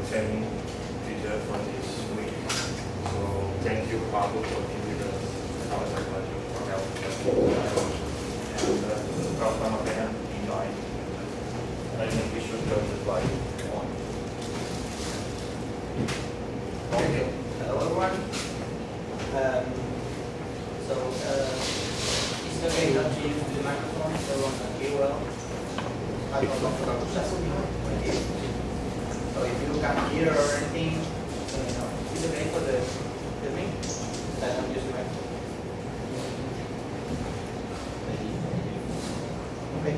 training teacher for this week. So thank you, Pablo, for giving us our budget for helping us. And from some of them, enjoy. I think we should go to slide one. Okay. Hello, everyone. It's okay not to use the microphone, so everyone can hear well. So if you can't hear or anything, it's okay for the thing. Then I'm using my phone. Okay.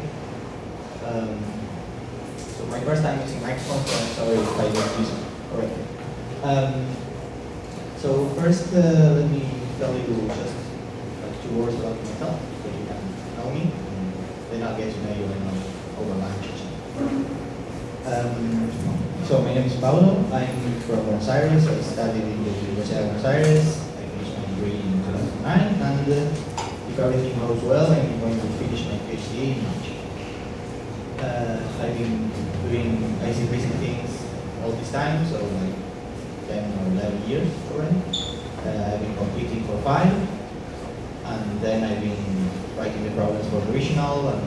So my first time using microphone, so I'm sorry if I don't use it correctly. So first, let me tell you just like 2 words about myself, so you can know me, and then I'll get to know you over lunch. So my name is Pablo. I'm from Buenos Aires. I studied in the University of Buenos Aires. I finished my degree in 2009, and if everything goes well, I'm going to finish my PhD in March. I've been doing basic things all this time, so like 10 or 11 years already. I've been competing for 5, and then I've been writing the problems for the original and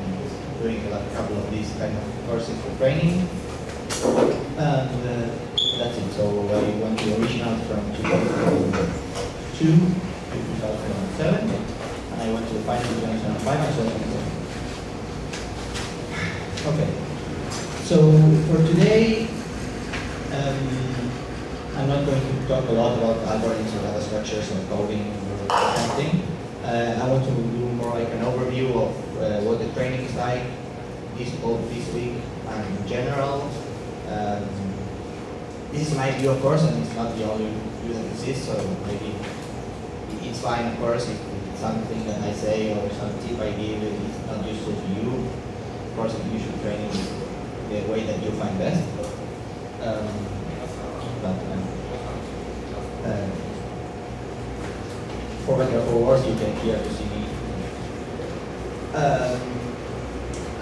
doing a couple of these kind of courses for training. And that's it. So I went to original from 2002 to 2007, and I went to the final in 2005 and 2007. Okay. So for today, I'm not going to talk a lot about algorithms or data structures or coding or something. I want to do more like an overview of what the training is like this week and in general. This is my view, of course, and it's not the only view that exists, so maybe it's fine, of course, if something that I say or some tip I give is not useful to you. Of course, you should train in the way that you find best. For better or for worse, you can hear to see me.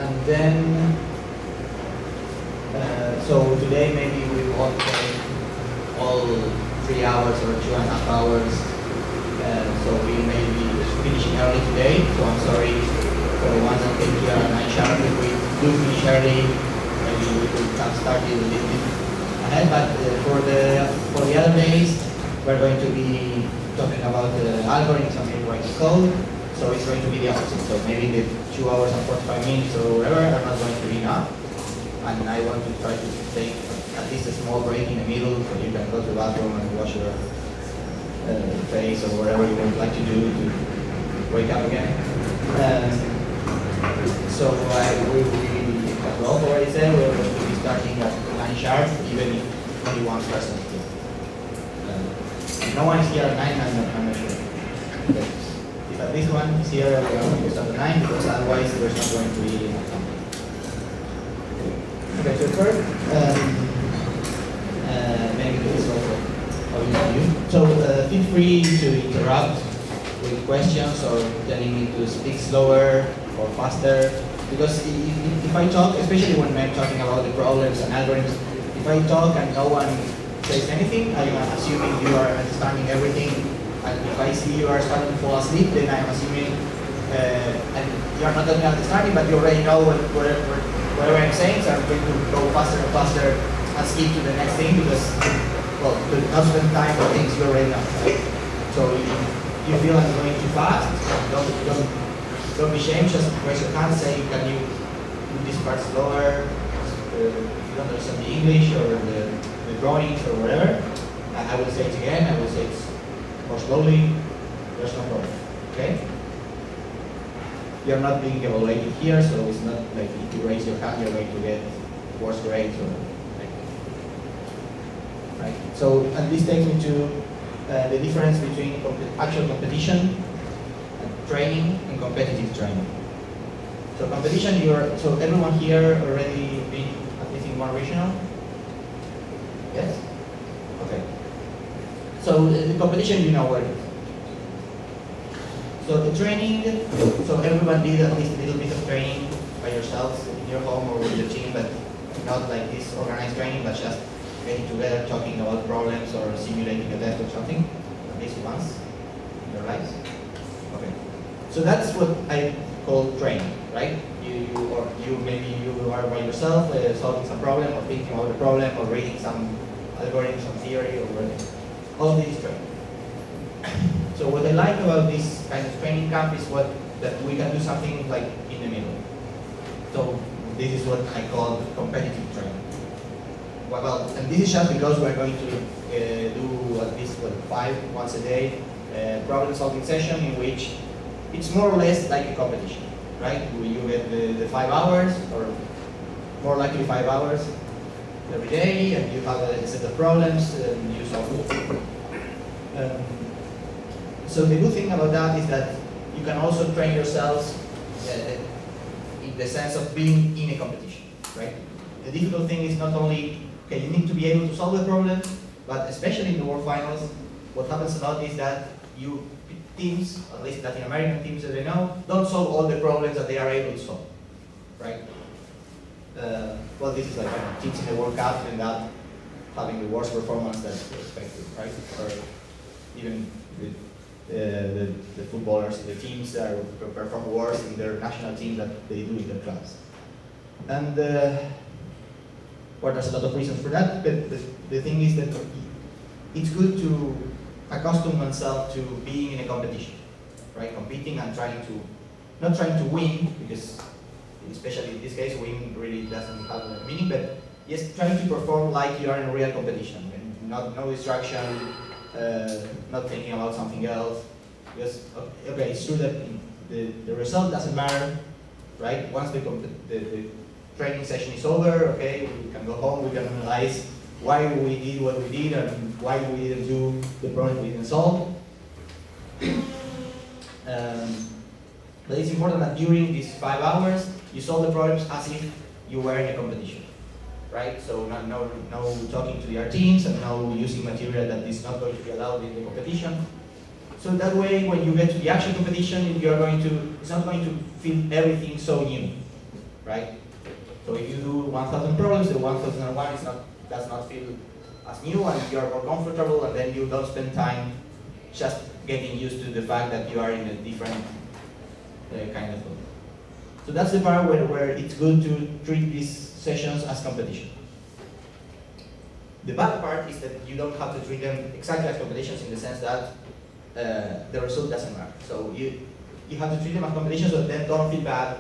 And then, so today maybe we won't take all 3 hours or 2.5 hours. So we may be finishing early today. So I'm sorry for the ones that came here at 9 sharp. If we do finish early, maybe we could have started a little bit ahead. But for the other days, we're going to be talking about algorithms and maybe writing code. So it's going to be the opposite. So maybe the 2 hours and 45 minutes or whatever are not going to be enough. And I want to try to take at least a small break in the middle so you can go to the bathroom and wash your face or whatever you would like to do to wake up again. So we as well already said we're going to be starting at 9 sharp, even if only one person is here. If no one is here at 9, I'm not sure. But if at least one is here, we're going to start at 9 because otherwise there's not going to be enough time. Okay, so first, maybe this is also obvious to you. So feel free to interrupt with questions or telling me to speak slower or faster. Because if I talk, especially when I'm talking about the problems and algorithms, if I talk and no one says anything, I'm assuming you are understanding everything. And if I see you are starting to fall asleep, then I'm assuming and you are not only understanding, but you already know whatever I'm saying. So I'm going to go faster and faster and skip to the next thing because, well, to not spend time on things you already know. Right? So if you feel I'm going too fast, don't be ashamed, just raise your hand, say, can you do this part slower? If you don't understand the English or the drawings or whatever, I will say it again, I will say it more slowly, there's no problem, okay? You're not being evaluated here, so it's not like if you raise your hand, you're going to get worse grades or right? So, and this takes me to the difference between actual competition, training, and competitive training. So competition, so everyone here already been at least in one regional? Yes? Okay. So the competition, you know where it is. So the training, so everyone did at least a little bit of training by yourselves in your home or with your team, but not like this organized training, but just getting together, talking about problems or simulating a test or something, at least once in their lives. Okay. So that's what I call training, right? Maybe you are by yourself solving some problem or thinking about the problem or reading some algorithm, some theory or whatever. All this is training. So what I like about this kind of training camp is that we can do something like in the middle. So this is what I call competitive training. Well, and this is just because we're going to do at least 5 once a day problem solving session in which it's more or less like a competition, right? You get the 5 hours or more likely 5 hours every day, and you have a set of problems and you solve them. So the good thing about that is that you can also train yourselves in the sense of being in a competition, right? The difficult thing is not only, okay, you need to be able to solve the problems, but especially in the World Finals, what happens a lot is that teams, at least Latin American teams that I know, don't solve all the problems that they are able to solve, right? Well, this is like teams in the World Cup and that having the worst performance that's expected, right? Or even the footballers, the teams that perform worse in their national team that they do in their clubs. And well, there's a lot of reasons for that, but the thing is that it's good to accustom oneself to being in a competition, right? Competing and not trying to win, because especially in this case, win really doesn't have a meaning, but just trying to perform like you are in a real competition, and no distraction, not thinking about something else. Because, okay, it's true that the result doesn't matter, right? Once the training session is over, okay, we can go home, we can analyze why we did what we did and why we didn't do the problem we didn't solve. But it's important that during these 5 hours, you solve the problems as if you were in a competition, right? So no talking to the other teams and no using material that is not going to be allowed in the competition. So that way, when you get to the actual competition, it's not going to feel everything so new, right? So if you do 1,000 problems, the 1,001 does not feel as new, and you are more comfortable, and then you don't spend time just getting used to the fact that you are in a different kind of thing. So that's the part where it's good to treat these sessions as competition. The bad part is that you don't have to treat them exactly as competitions in the sense that the result doesn't matter. So you have to treat them as competitions, so then don't feel bad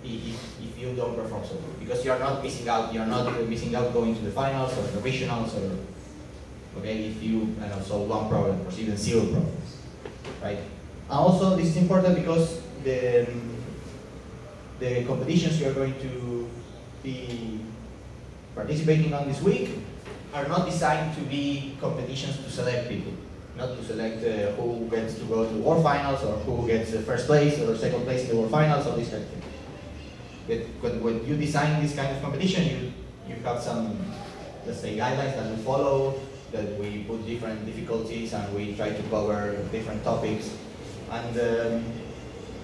if you don't perform so well, because you are not missing out. You are not missing out going to the finals or the regionals, or okay, if you solve one problem or even 0 problems, right? And also, this is important because the competitions you are going to be participating on this week are not designed to be competitions to select people, not to select who gets to go to the World Finals or who gets first place or second place in the World Finals or this kind of thing. But when you design this kind of competition, you have some, let's say, guidelines that we follow, that we put different difficulties and we try to cover different topics. And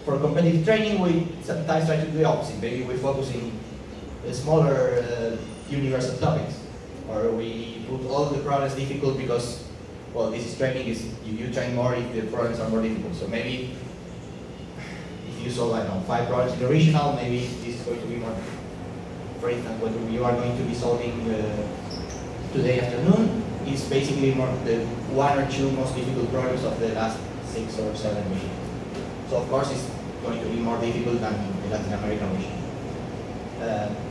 for competitive training, we sometimes try to do the opposite. Maybe we focus in smaller universal topics, or we put all the problems difficult because, well, this is training, you train more if the problems are more difficult. So maybe if you solve, I don't know, 5 problems in the regional, maybe this is going to be more. For instance, what you are going to be solving today afternoon is basically more the 1 or 2 most difficult problems of the last 6 or 7 regions. So of course it's going to be more difficult than the Latin American region.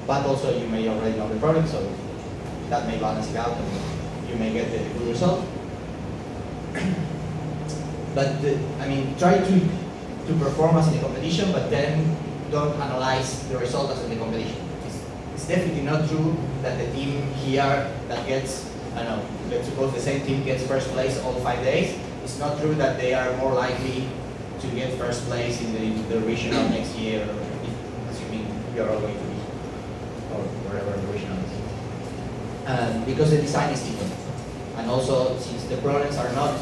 But also you may already know the problem, so that may balance it out and you may get a good result. But I mean, try to perform as in a competition, but then don't analyze the result as in the competition. It's definitely not true that the team here that gets, I don't know, let's suppose the same team gets first place all 5 days. It's not true that they are more likely to get first place in the regional next year, assuming we are all going to be, or wherever the regional is. Because the design is different. And also, since the problems are not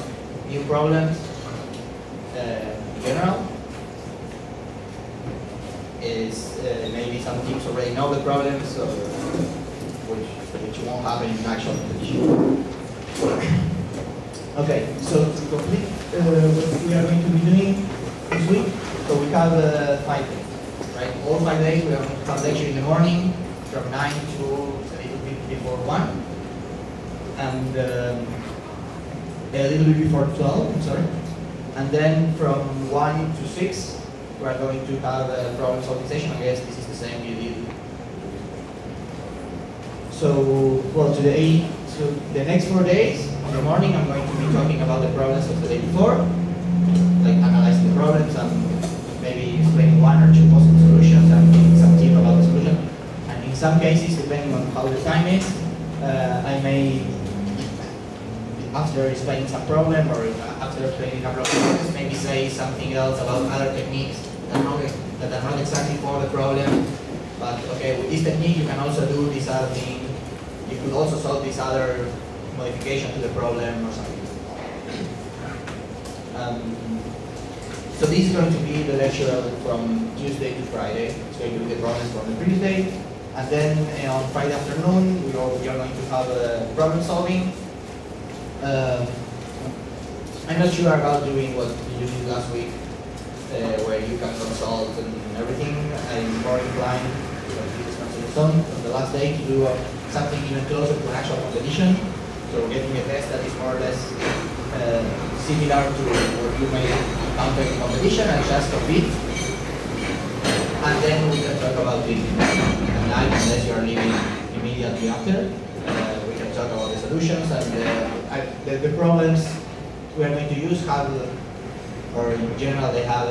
new problems in general, is maybe some teams already know the problems, or which won't happen in actual competition. Okay, so to complete what we are going to be doing this week, so we have 5 days, right? All 5 days we are going to have lecture in the morning from 9 to a little bit before 1, and a little bit before 12, I'm sorry. And then from 1 to 6, we are going to have a problem solving session. I guess this is the same you did. So, well, today, so the next 4 days, in the morning, I'm going to be talking about the problems of the day before, like analyzing the problems and maybe explaining 1 or 2 possible solutions and giving some tip about the solution. And in some cases, depending on how the time is, I may, after explaining some problem or after explaining a problem, maybe say something else about other techniques that are not exactly for the problem. But okay, with this technique, you can also do this other thing. You could also solve this other modification to the problem or something. So this is going to be the lecture from Tuesday to Friday. It's going to be the problems from the previous day. And then on Friday afternoon, we are going to have problem solving. I'm not sure about doing what you did last week, where you can consult and everything. I'm more inclined, like this from the last day, to do something even closer to an actual competition. So getting a test that is more or less similar to what you may encounter in competition and just compete. And then we can talk about it at night, unless you are leaving immediately after. We can talk about the solutions and the problems we are going to use have, or in general, they have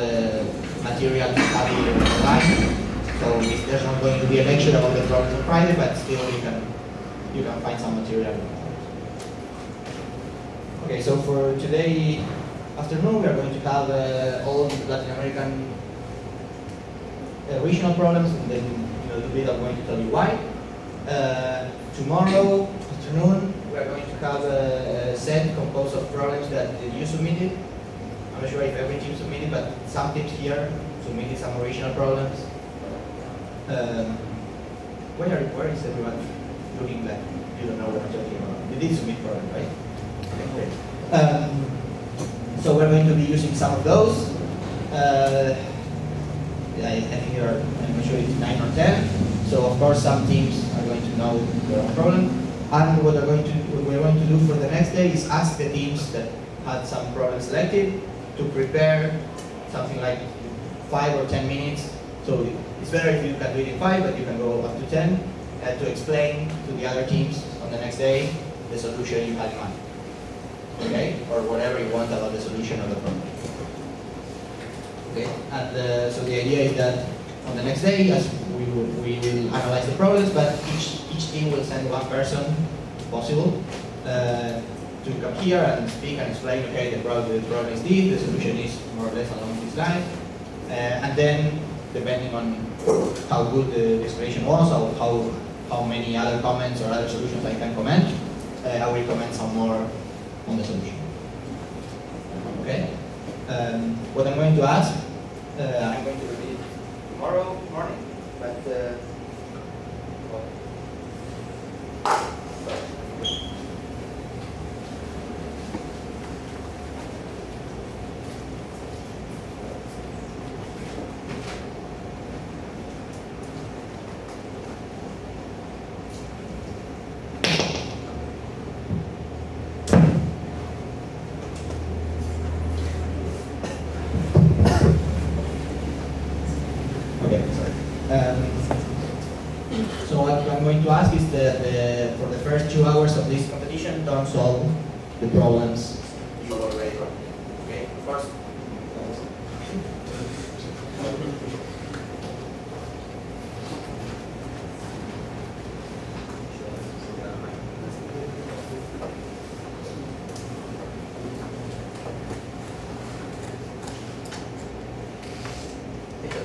material to study online. So there's not going to be a lecture about the problems on Friday, but still you can find some material. Okay, so for today afternoon, we are going to have all Latin American regional problems, and then in a little bit I'm going to tell you why. Tomorrow afternoon, we are going to have a set composed of problems that you submitted. I'm not sure if every team submitted, but some teams here submitted some original problems. Where is everyone looking like you don't know what I'm talking about? You did submit problems, right? Okay, great. So we're going to be using some of those. I think I'm not sure it's 9 or 10. So of course some teams are going to know their own problem. And what we're going to do for the next day is ask the teams that had some problems selected to prepare something like 5 or 10 minutes. So it's better if you can do it in 5, but you can go up to 10 to explain to the other teams on the next day the solution you had in mind. Okay? Or whatever you want about the solution of the problem. Okay? And so the idea is that on the next day, as we will analyze the problems, but each team will send one person, if possible, to come here and speak and explain, okay, the problem is this, the solution is more or less along this line. And then, depending on how good the explanation was, or how many other comments or other solutions I can comment, I will comment some more on the solution. Okay? What I'm going to ask, I'm going to repeat it tomorrow morning, but so what I'm going to ask is that for the first 2 hours of this competition, don't solve the problems you already got. Okay, of course.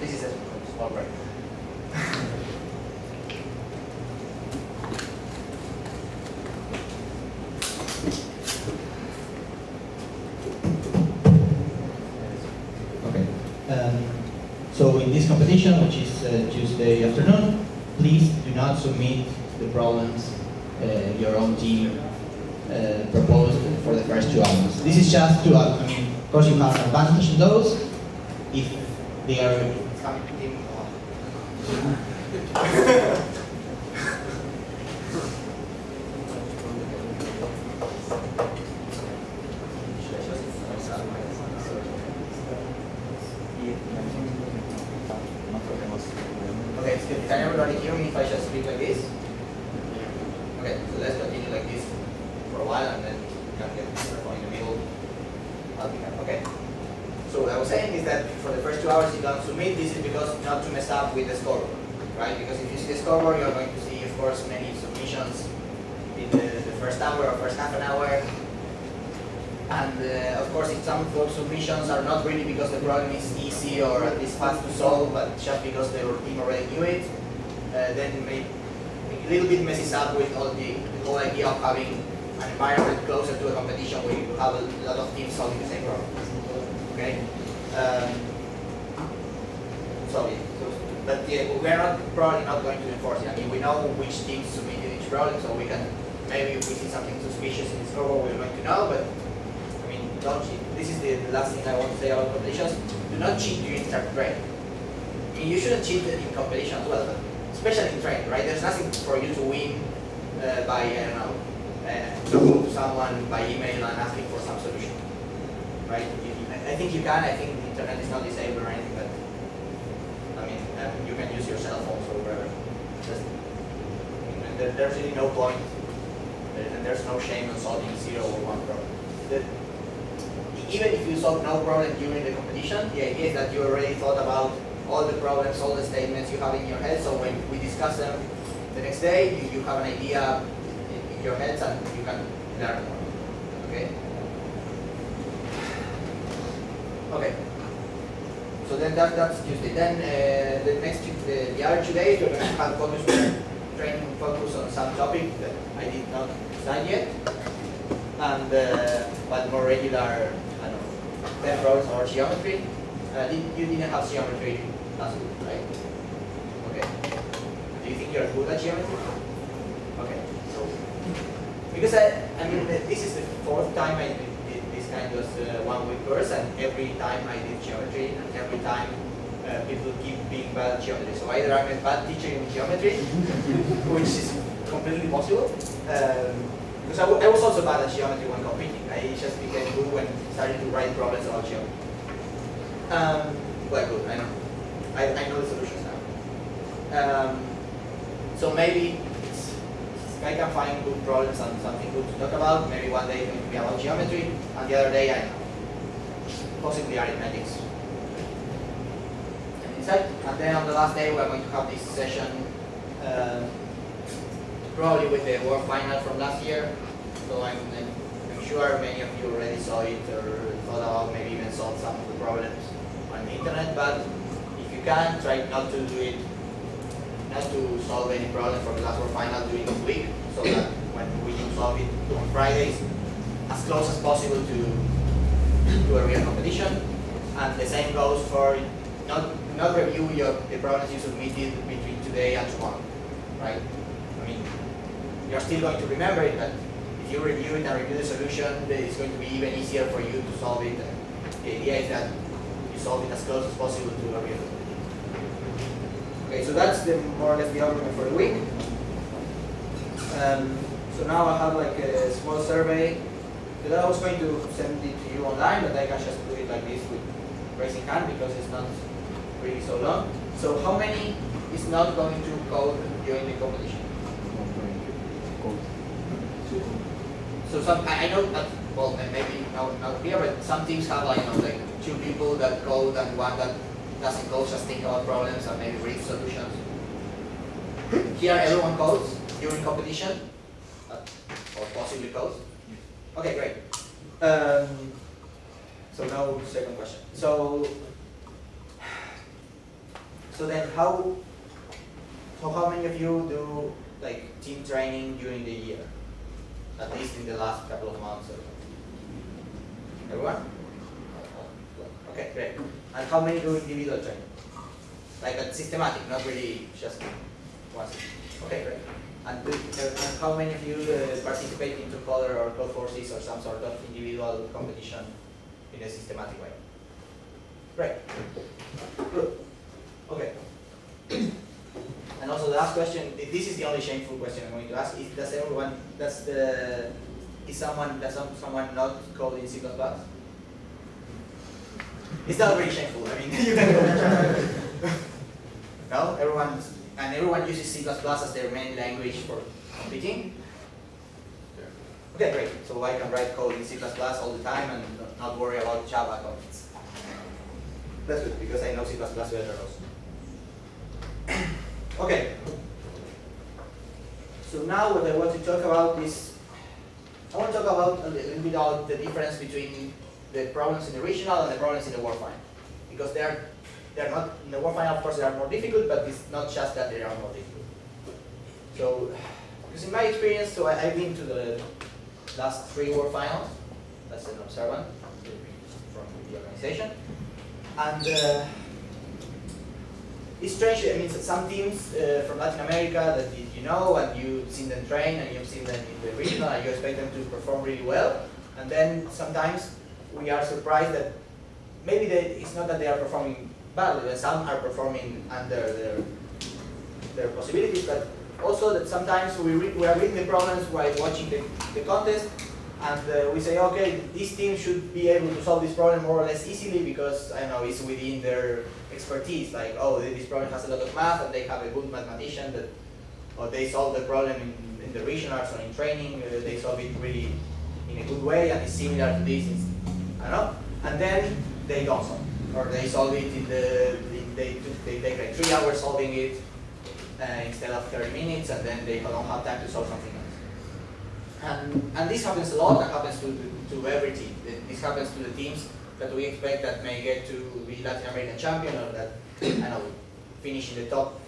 This is a small break. So in this competition, which is Tuesday afternoon, please do not submit the problems your own team proposed for the first 2 hours. This is just 2 hours. I mean, of course, you have an advantage in those if they are. Okay, can everybody hear me if I just speak like this? Okay, so let's continue like this for a while and then we can get in the middle. Okay. So what I was saying is that for the first 2 hours you don't submit. This is because not to mess up with the scoreboard, right? Because if you see the scoreboard, you're going to see, of course, many submissions in the first hour or first half an hour. And of course, if some of those submissions are not really because the problem is easy or at least fast to solve, but just because the team already knew it, then it may a little bit messes up with all the whole idea of having an environment closer to a competition where you have a lot of teams solving the same problem. Okay. But yeah, we're probably not going to enforce it. I mean, we know which teams submitted each problem, so we can maybe if we see something suspicious in the scoreboard, we're going to know. But I mean, don't cheat. This is the last thing I want to say about competitions. Do not cheat during start training. I mean, you shouldn't cheat in competition as well, but especially in training, right? There's nothing for you to win by I don't know, talking to someone by email and asking for some solution, right? I think you can. I think the internet is not disabled or anything, but I mean, you can use your cell phones or whatever. There's really no point, and there's no shame in solving 0 or 1 problem. Even if you solve no problem during the competition, the idea is that you already thought about all the problems, all the statements you have in your head. So when we discuss them the next day, you have an idea in your heads and you can learn more. Okay. Okay. So then that's Tuesday. Then the other 2 days we're going to have training focus on some topic that I did not decide yet, and but more regular, I don't know, 10 problems or geometry. You didn't have geometry last week, right? Okay. Do you think you're good at geometry? Okay. So because I mean this is the 4th time I did this kind of 1 week course, and every time I did geometry, and every time people keep being bad at geometry. So either I'm a bad teacher in geometry, which is completely possible, because I was also bad at geometry when competing. I just became good when starting to write problems about geometry. Well, good, I know. I know the solutions now. So maybe if I can find good problems and something good to talk about, maybe one day it's going to be about geometry, and the other day, I don't know, possibly arithmetics. And then on the last day, we're going to have this session, probably with the World Final from last year. So I'm sure many of you already saw it or thought about maybe even solved some of the problems on the internet. But if you can, try not to do it, not to solve any problem from the last World Final during this week, so that when we do solve it on Fridays, as close as possible to a real competition. And the same goes for not review the problems you submitted between today and tomorrow, right? I mean, you're still going to remember it, but if you review it and review the solution, it's going to be even easier for you to solve it. The idea is that you solve it as close as possible to a real competition. Okay, so that's more or less the argument for the week. So now I have like a small survey that I was going to send it to you online, but I can just do it like this with raising hand because it's not really so long. So how many is not going to code during the competition? So some, I know that, well, maybe not clear, but some teams have like, like 2 people that code and 1 that doesn't code, just think about problems and maybe read solutions. Here everyone codes during competition, or possibly codes. Okay, great. So no second question. So then how many of you do like team training during the year? At least in the last couple of months or something. Everyone? Okay, great. And how many do individual training? Like a systematic, not really just once. Okay, great. And how many of you participate into color or code forces or some sort of individual competition in a systematic way? Great. Good. Okay. And also the last question, this is the only shameful question I'm going to ask, is does someone not code in C++? It's not very shameful, I mean, you can go. No? Everyone uses C++ as their main language for competing? Okay, great. So I can write code in C++ all the time and not worry about Java comments. That's good, because I know C++ better also. Okay. So now what I want to talk about is, I want to talk about a little bit about the difference between the problems in the regional and the problems in the warfighter. Because they're not, in the warfighter of course they are more difficult, but it's not just that they are more difficult. So, because in my experience, so I've been to the last 3 warfinals, as an observant from the organization. And it's strange, I mean, some teams from Latin America that you know and you've seen them train and you've seen them in the regional and you expect them to perform really well. And then sometimes we are surprised that maybe it's not that they are performing badly, but some are performing under their possibilities, but also that sometimes we are reading the problems while watching the contest, and we say, okay, this team should be able to solve this problem more or less easily because, I don't know, it's within their expertise. Like, oh, this problem has a lot of math and they have a good mathematician that, or they solve the problem in the regionals or in training, they solve it really in a good way and it's similar to this, I don't know. And then they don't solve it. Or they solve it they take like 3 hours solving it instead of 30 minutes, and then they don't have time to solve something else. And this happens a lot, and happens to every team. This happens to the teams that we expect that may get to be Latin American champion, or that, I don't know, finish in the top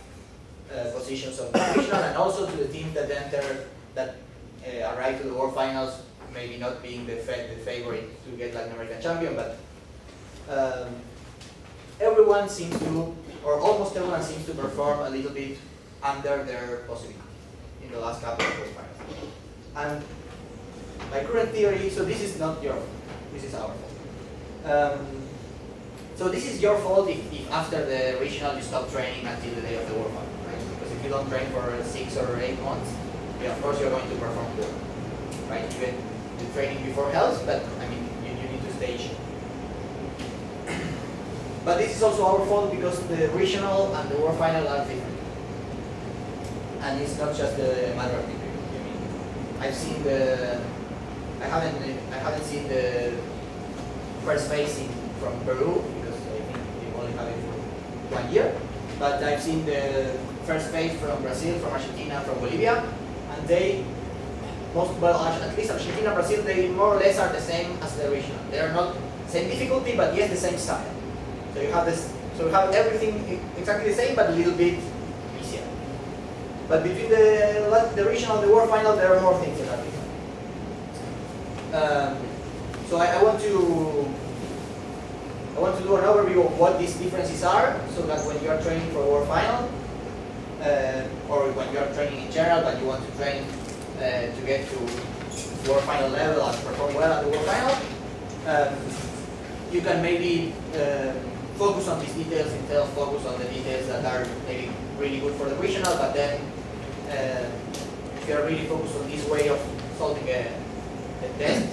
positions of the regional, and also to the teams that arrive to the world finals, maybe not being the favorite to get Latin American champion, but everyone seems to, or almost everyone seems to perform a little bit under their possibility in the last couple of world finals. And my current theory, so this is not your fault, this is our fault. So this is your fault if after the regional you stop training until the day of the world final, right? Because if you don't train for 6 or 8 months, yeah, of course you're going to perform poor, right? Even the training before helps, but I mean, you need to stage. But this is also our fault because the regional and the world final are different. And it's not just a matter of degree. I mean, I've seen I haven't seen the first phase from Peru because I think they only have it for 1 year. But I've seen the first phase from Brazil, from Argentina, from Bolivia, and they at least Argentina, Brazil, they more or less are the same as the regional. They are not same difficulty, but yes, the same style. So you have this. So you have everything exactly the same, but a little bit easier. But between the regional and the world final, there are more things that are different. So I want to do an overview of what these differences are, so that when you are training for a world final, or when you are training in general, but you want to train to get to world final level and perform well at the world final, you can maybe focus on these details instead of focus on the details that are maybe really good for the regional, but then if you are really focused on this way of solving a test,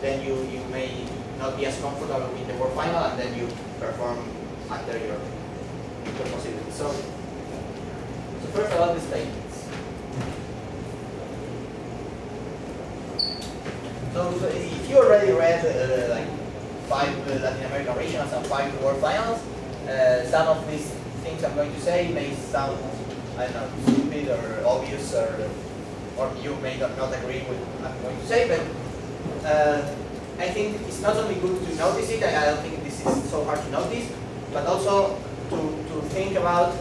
then you may not be as comfortable with the world final, and then you perform under your possibilities. So first about the statements. So if you already read like 5 Latin American regionals and 5 world finals, some of these things I'm going to say may sound, I don't know, stupid or obvious, or you may not agree with what I'm going to say, but I think it's not only good to notice it, I don't think this is so hard to notice, but also to think about,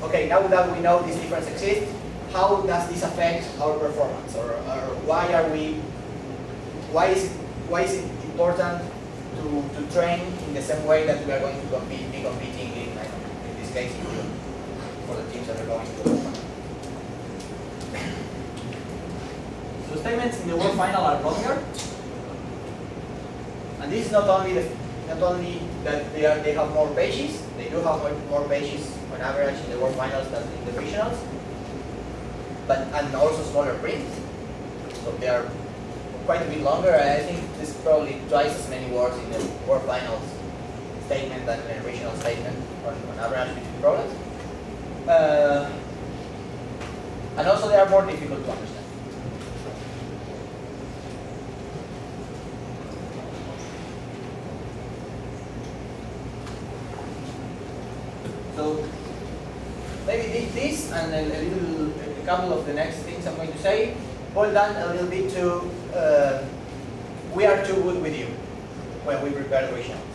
okay, now that we know this difference exists, how does this affect our performance, or why is it important to train in the same way that we are going to be competing in this case for the teams that are going to the statements in the world final are longer. And this is not only that they have more pages. They do have more pages on average in the world finals than in the regionals, and also smaller print. So they are quite a bit longer. I think this is probably twice as many words in the world finals statement than in a regional statement on average between problems. And also they are more difficult to understand. So maybe this and a couple of the next things I'm going to say boil down a little bit to we are too good with you when we prepare the regionals.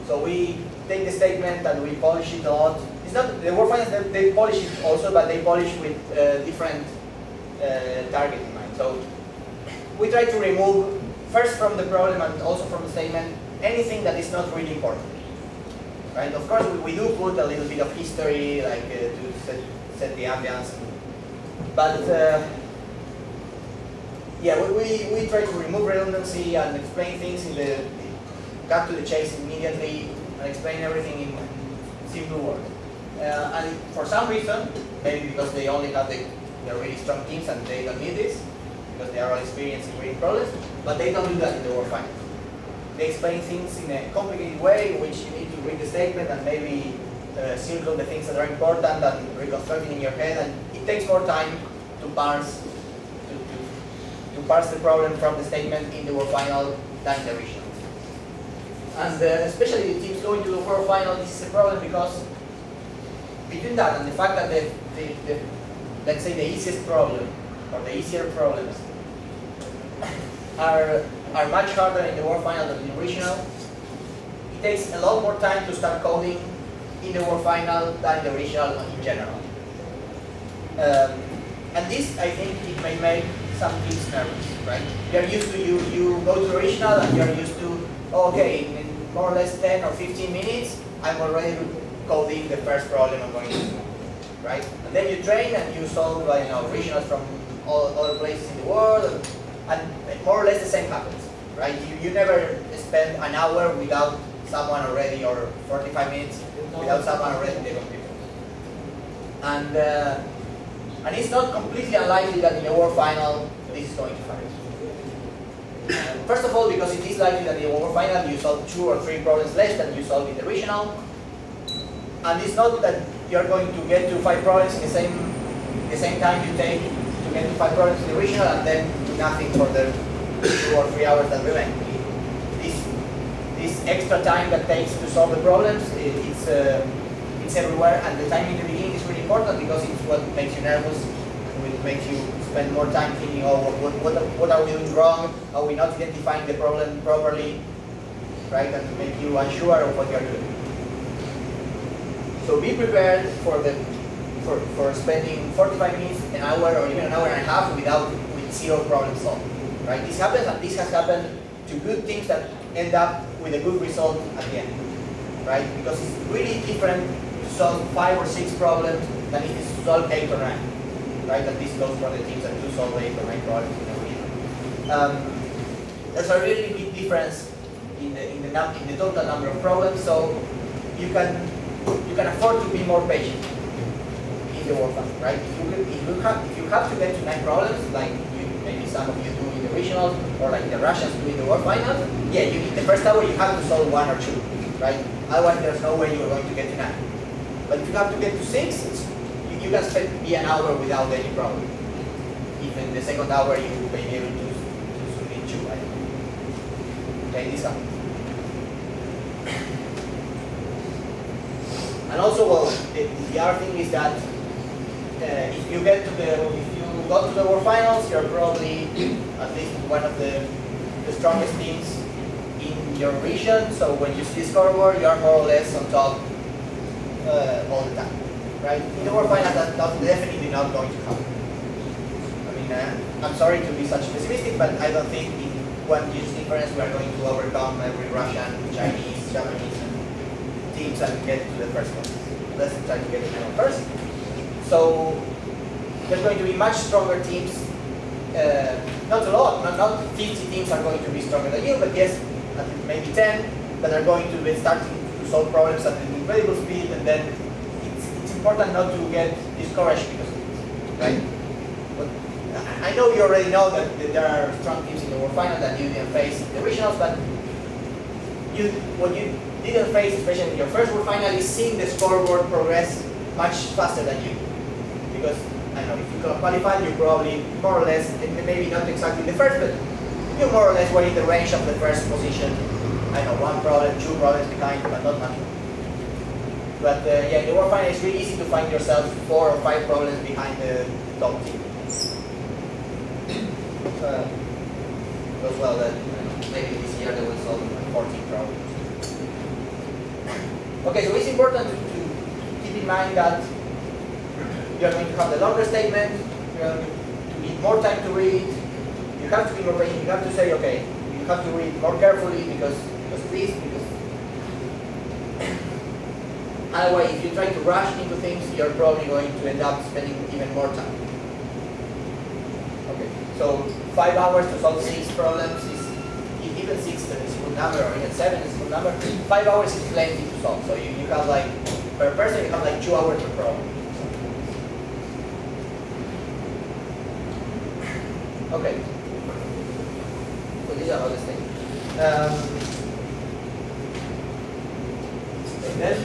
So we take the statement and we polish it a lot. It's not the world finals, they polish it also, but they polish with different target in mind. So we try to remove first from the problem and also from the statement anything that is not really important. Right? Of course, we do put a little bit of history, like to set the ambience. But yeah, we try to remove redundancy and explain things cut to the chase immediately and explain everything in simple words. And for some reason, maybe because they only have they're really strong teams and they don't need this, because they are all experienced in reading problems, but they don't do that in the world finals. They explain things in a complicated way, in which you need to read the statement and maybe circle the things that are important and reconstruct it in your head, and it takes more time to parse the problem from the statement in the world final than the regional. And especially the teams going to the world final, this is a problem because between that and the fact that the let's say the easiest problem or the easier problems are much harder in the world final than in the regional, it takes a lot more time to start coding in the world final than in the regional in general. And this, I think, it may make some teams nervous, right? You're used to, you go to the regional and you're used to, okay, in more or less 10 or 15 minutes, I'm already coding the first problem I'm going to do, right? And then you train and you solve, regionals from all other places in the world, and more or less the same happens, right? You never spend an hour without someone already, or 45 minutes without someone already in the computer. And it's not completely unlikely that in the world final this is going to happen. First of all, because it is likely that in the world final you solve 2 or 3 problems less than you solve in the regional. And it's not that you're going to get to 5 problems in the same time you take to get to 5 problems in the regional and then do nothing for the 2 or 3 hours that remain. This extra time that takes to solve the problems, it's everywhere, and the time in the beginning is really important because it's what makes you nervous, and it makes you spend more time thinking, oh, what are we doing wrong? Are we not identifying the problem properly? Right, and make you unsure of what you're doing. So be prepared for spending 45 minutes, an hour, or even an hour and a half with 0 problem solved. Right, this happens, and this has happened to good teams that end up with a good result at the end. Right, because it's really different to solve 5 or 6 problems than it is to solve 8 or 9. Right, and this goes for the teams that do solve 8 or 9 problems in the region. There's a really big difference in the total number of problems, so you can afford to be more patient in the world final, right? If you have to get to 9 problems, like maybe some of you do in the regionals, or like the Russians do in the world final, yeah, in the first hour you have to solve 1 or 2, right? Otherwise, there's no way you're going to get to 9. But if you have to get to 6, you can spend an hour without any problem. If in the second hour you may be able to submit 2, right? Okay, this happens. And also, well, the other thing is that if you go to the world finals, you're probably at least one of the strongest teams in your region. So when you see scoreboard, you're more or less on top all the time, right? In the world final, that's definitely not going to happen. I mean, I'm sorry to be such pessimistic, but I don't think in one huge difference we are going to overcome every Russian, Chinese, Japanese teams and get to the first one. Let's try to get to the first. So there's going to be much stronger teams not a lot, not 50 teams are going to be stronger than you, but yes, maybe 10 that are going to be starting to solve problems at an incredible speed, and then it's important not to get discouraged because of it, right? But I know you already know that there are strong teams in the World Final that you didn't face in the regionals, but what you didn't face, especially in your first World Final, is seeing the scoreboard progress much faster than you. Because, I don't know, if you qualified, you probably more or less, maybe not exactly the first, but you more or less were in the range of the first position. I don't know, 1 problem, 2 problems behind, but not much. But yeah, in the World Final, it's really easy to find yourself 4 or 5 problems behind the top team. Goes well that maybe this year they will solve 14 problems. Okay, so it's important to keep in mind that you are going to have the longer statement, you are going to need more time to read, you have to be more patient, you have to say, okay, you have to read more carefully because this, because otherwise if you try to rush into things, you're probably going to end up spending even more time. Okay, so 5 hours to solve 6 problems is, even 6 is a good number, or even 7 is a good number. 5 hours is plenty to solve, so you have like, per person you have like 2 hours per problem. Okay, so these are all the things. And then,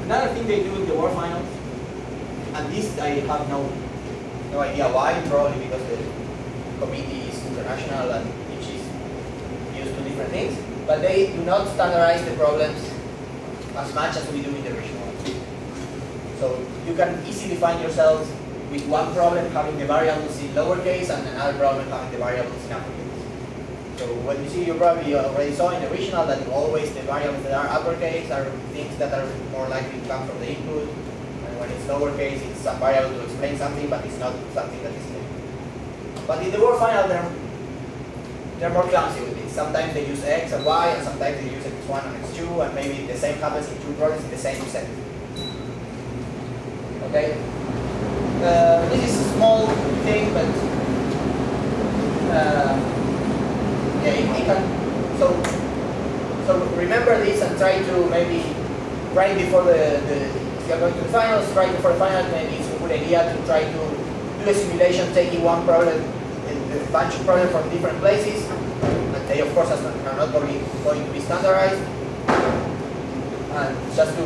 another thing they do in the World Finals, and this I have no idea why, probably because the committee is international and each is used to different things, but they do not standardize the problems as much as we do in the regional. So you can easily find yourselves with one problem having the variables in lowercase and another problem having the variables in uppercase. So what you see, you probably already saw in the regional that always the variables that are uppercase are things that are more likely to come from the input, and when it's lowercase, it's a variable to explain something, but it's not something that is there. But in the World Final, they're more clumsy with it. Sometimes they use x and y, and sometimes they use x1 and x2, and maybe the same happens in 2 problems in the same set. Okay? This is a small thing, but yeah, it can. So remember this and try to maybe right before if you're going to the finals, right before the finals, maybe it's a good idea to try to do a simulation taking one problem, a bunch of problems from different places, and they of course are not going to be standardized, and just to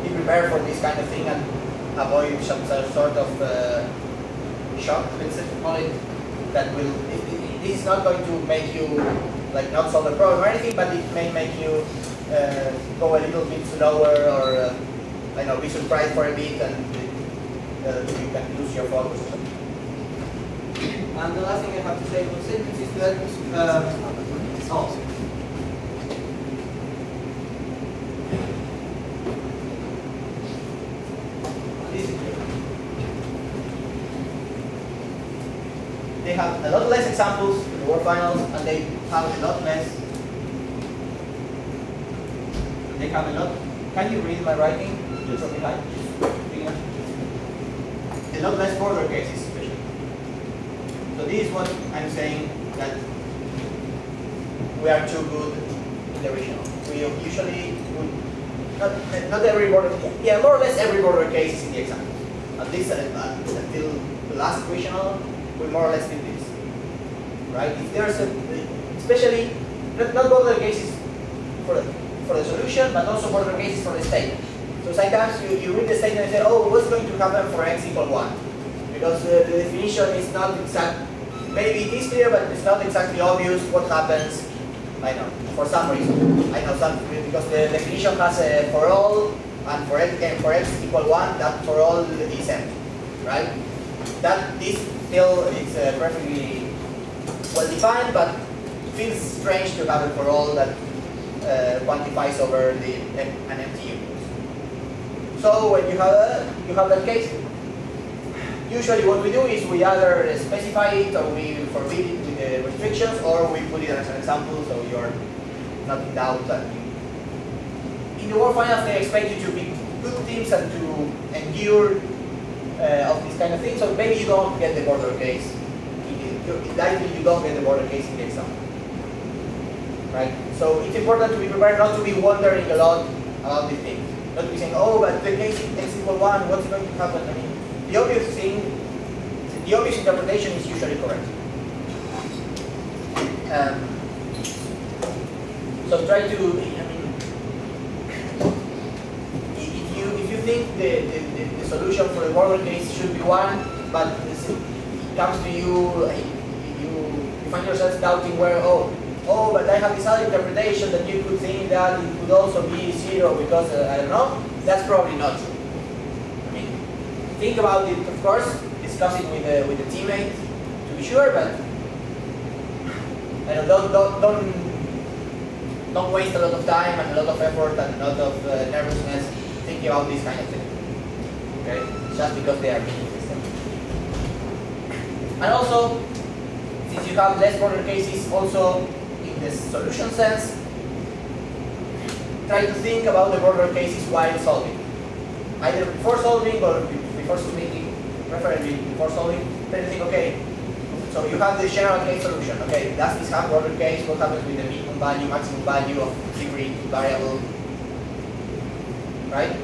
be prepared for this kind of thing and avoid some sort of shock, let's call it, that will, this is not going to make you like not solve the problem or anything, but it may make you go a little bit slower, or I know, be surprised for a bit, and you can lose your focus. And the last thing I have to say about sentence is that they have a lot less examples in the World Finals, and they have a lot less. They have a lot. Can you read my writing from behind? A lot less border cases, especially. So this is what I'm saying, that we are too good in the regional. We usually would not every border, yeah, more or less every border case is in the examples. At least until the last regional, we more or less did this, right? If there's especially not border cases for the solution, but also border cases for the statement. So sometimes you read the statement and say, oh, what's going to happen for x equal 1? Because the definition is not exact. Maybe it is clear, but it's not exactly obvious what happens. I know, for some reason. I know because the definition has a for all, and for x equal 1, that for all is empty, right? This still is perfectly well defined, but it feels strange to have it for all that quantifies over an empty universe. So when you have that case, usually what we do is we either specify it, or we forbid it with the restrictions, or we put it as an example so you're not in doubt. In the World Finals, they expect you to be good teams and to endure of this kind of thing. So maybe you don't get the border case. Likely you don't get the border case in the exam. Right? So it's important to be prepared, not to be wondering a lot about these things. Not to be saying, oh, but the case is x equal 1, what's going to happen? I mean, the obvious thing, the obvious interpretation is usually correct. So try to, I mean, if you think the solution for the border case should be 1, but it comes to you, you find yourself doubting where, oh, but I have this other interpretation that you could think that it could also be 0 because, I don't know, that's probably not true. I mean, think about it, of course, discuss it with the teammate to be sure, but don't waste a lot of time and a lot of effort and a lot of nervousness thinking about this kind of thing. Okay? Just because they are making this thing. And also, since you have less border cases, also in the solution sense, try to think about the border cases while solving. Either before solving or before submitting, preferably before solving, try to think, okay, so you have the general case solution. Okay, does this have border case? What happens with the minimum value, maximum value of degree variable? Right?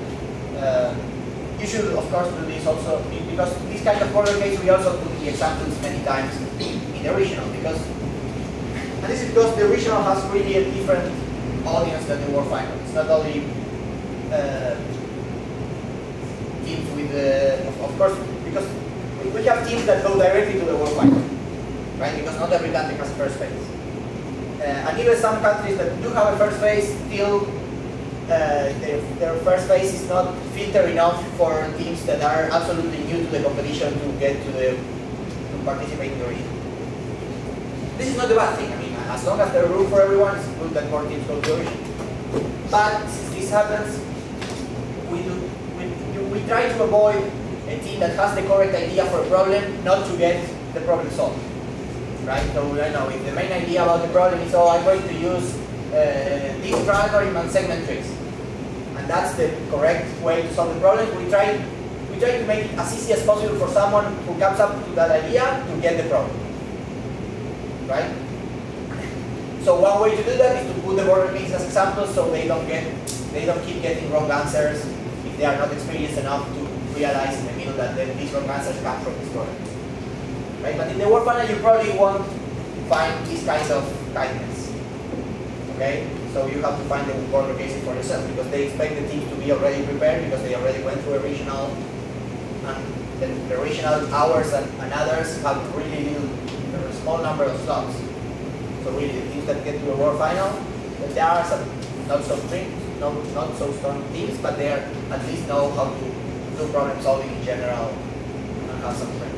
You should, of course, do this also because this kind of border case we also put the examples many times in the original and this is because the original has really a different audience than the work final. It's not only teams with of course, because we have teams that go directly to the work final. Right? Because not every country has a first phase. And even some countries that do have a first phase, still their first phase is not filtered enough for teams that are absolutely new to the competition to get to participate in the region. This is not a bad thing. I mean, as long as there's room for everyone, it's good that more teams go to the region. But since this happens, we try to avoid a team that has the correct idea for a problem, not to get the problem solved. Right? So I know if the main idea about the problem is, oh, I'm going to use this algorithm and segment tricks, and that's the correct way to solve the problem, we try to make it as easy as possible for someone who comes up to that idea to get the problem. Right? So one way to do that is to put the border cases as examples, so they don't keep getting wrong answers if they are not experienced enough to realize in the middle that these wrong answers come from this problem. Right? But in the work panel, you probably won't find this kind of guidance. Okay? So you have to find the border cases for yourself because they expect the teams to be already prepared because they already went through a regional, and the regional hours and others have really a small number of slots. So really, the teams that get to a world final, there are some not so strong teams, but they at least know how to do problem solving in general and have some training.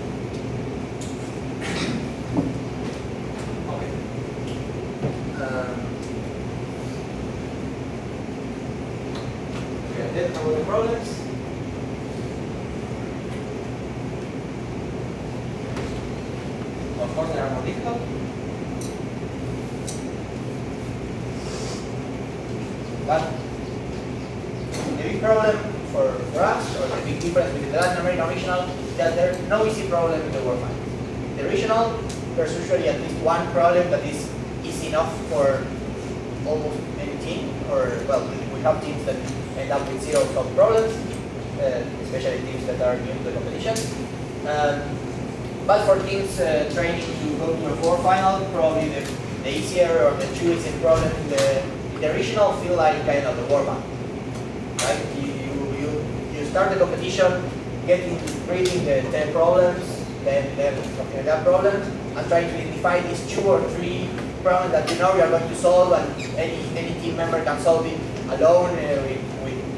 Okay. Then about the problems. Of course, they are more difficult. But the big problem for us, or the big difference between the Latin American regional, is that there's no easy problem in the world finals. The regional, there's usually at least one problem that is easy enough for almost any team, or well, we have teams that end up with 0 solved problems, especially teams that are new to the competition. But for teams training to go to a world final, probably the easier or the two easiest problem in the regional feel like kind of the warm-up. Right? You start the competition reading the 10 problems, then looking at that problem, and trying to identify these 2 or 3 problems that you know you are going to solve, and any team member can solve it alone with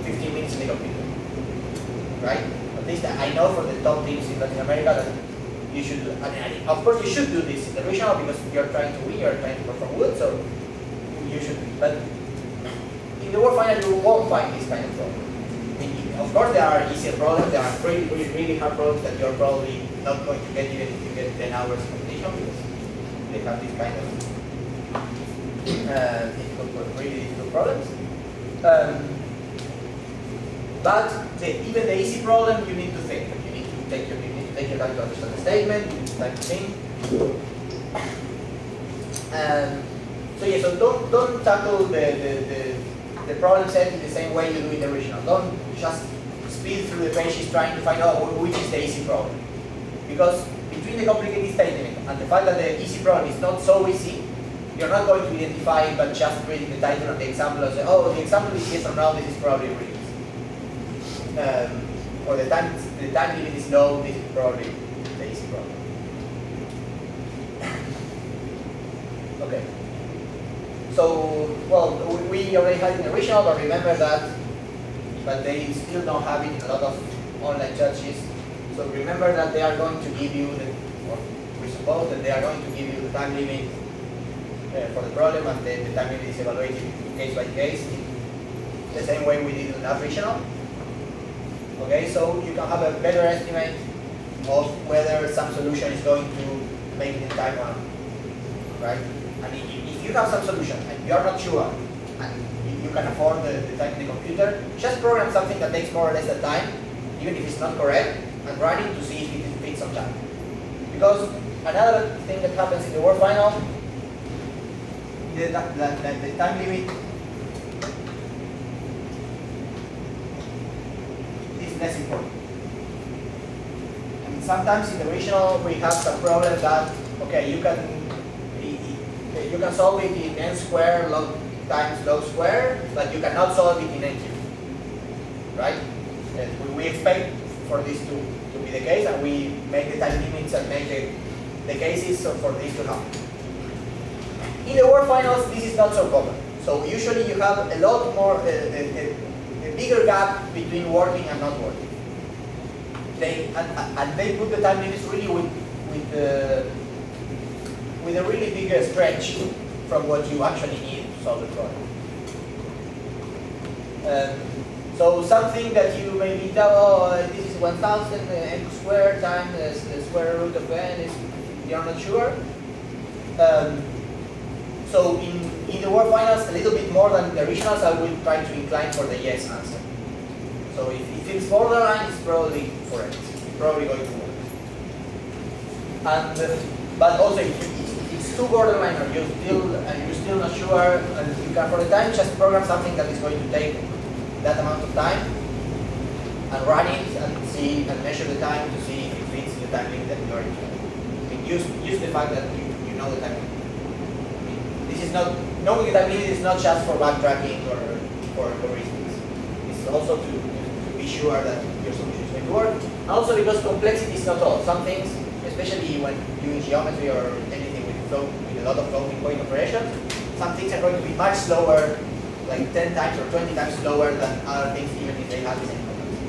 15 minutes in the computer. Right? At least I know for the top teams in Latin America that you should do. And of course, you should do this in the regional because you're trying to win, you're trying to perform good, so you should. But in the world final, you won't find this kind of problem. Of course, there are easier problems. There are really hard problems that you're probably not going to get even if you get 10 hours competition because they have this kind of really difficult problems. But even the easy problem, you need to think. You need to take your time to understand the statement, you need time to think. So yeah, so don't tackle the problem set in the same way you do in the original. Don't just speed through the pages trying to find out which is the easy problem. Because between the complicated statement and the fact that the easy problem is not so easy, you're not going to identify it by just reading the title of the example and say, oh, the example is yes or no, this is probably really easy. Or the time limit is low, this is probably the easy problem. Okay. So, well, we already had it in the original, but remember that, but they still don't have it in a lot of online churches. So remember that they are going to give you, or we suppose that they are going to give you the time limit for the problem, and the time limit is evaluated case by case, the same way we did in the original. Okay, so you can have a better estimate of whether some solution is going to make it in time or not, right? And if you have some solution and you are not sure, and you can afford the time in the computer, just program something that takes more or less the time, even if it's not correct, and run it to see if it fits some time. Because another thing that happens in the world final, the time limit is less important. And sometimes in the original we have some problem that, okay, you can solve it in n square log times log square, but you cannot solve it in n cube, right? And we expect for this to be the case, and we make the time limits and make the cases for this to happen. In the world finals, this is not so common. So usually you have a lot more, a bigger gap between working and not working. And they put the time limits really with a really big stretch from what you actually need to solve the problem. So something that you maybe tell, oh, this is 1000 n squared times the square root of n, is you're not sure. So in the world finals, a little bit more than the originals, I will try to incline for the yes answer. So if it's borderline, it's probably correct. It's probably going to work. And but also if it's too borderline, or you're still not sure, and you can for the time just program something that is going to take that amount of time, and run it and see and measure the time to see if it fits the time limit that you are interested in. Use the fact that you know the time limit. This is not, knowing the time limit is not just for backtracking or for heuristics. It's also to be sure that your solution is going to work. And also because complexity is not all. Some things, especially when you use geometry or anything with a lot of floating point operations, some things are going to be much slower, like 10 times or 20 times slower than other things, even if they have the same complexity.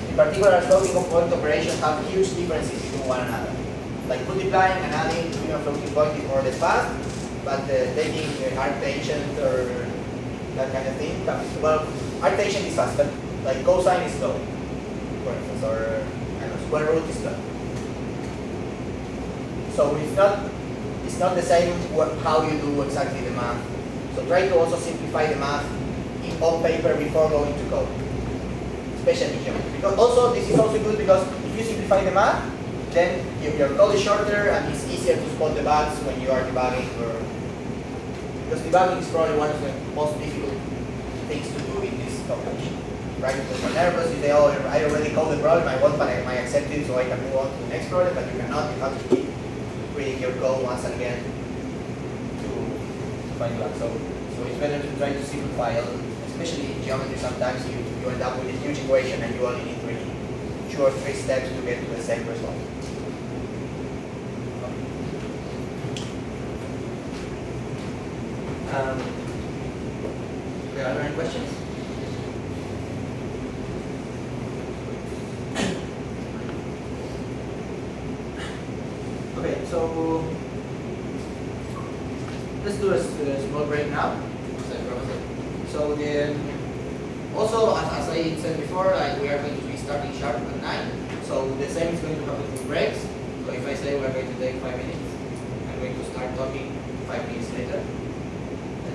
In particular, floating point operations have huge differences between one another. Like multiplying and adding between a floating point is more or less fast, but taking arctangent or that kind of thing, well, arctangent is fast, but like cosine is slow, for instance, or I don't know, square root is slow. So it's not the same how you do exactly the math. So try to also simplify the math on paper before going to code, especially geometry. Because also this is also good because if you simplify the math, then your code is shorter and it's easier to spot the bugs when you are debugging, because debugging is probably one of the most difficult things to do in this competition, right? Because you're nervous, you say, oh, I already coded the problem, I want my accepted so I can move on to the next problem, but you cannot, you have to keep reading your code once and again to find bugs. So it's better to try to simplify, especially in geometry. Sometimes you end up with a huge equation and you only need really 2 or 3 steps to get to the same result. Are there any questions? Okay, so let's do a small break now. So also, as I said before, we are going to be starting sharp at 9. So the same is going to happen with breaks. So if I say we are going to take 5 minutes, I'm going to start talking 5 minutes later.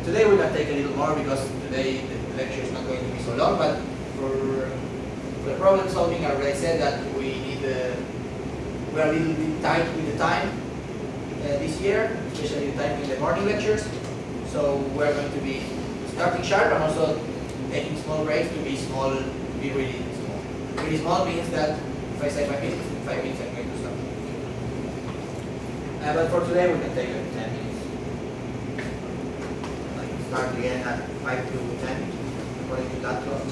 Today we're going to take a little more because today the lecture is not going to be so long, but for problem solving, I already said that we need we're a little bit tight with the time this year, especially the time in the morning lectures. So we're going to be starting sharp and also taking small breaks to be small, to be really small. Really small means that if I say 5 minutes, in 5 minutes I'm going to stop. But for today we can take 10 minutes. Like start again at 5 to 10 according to that clock.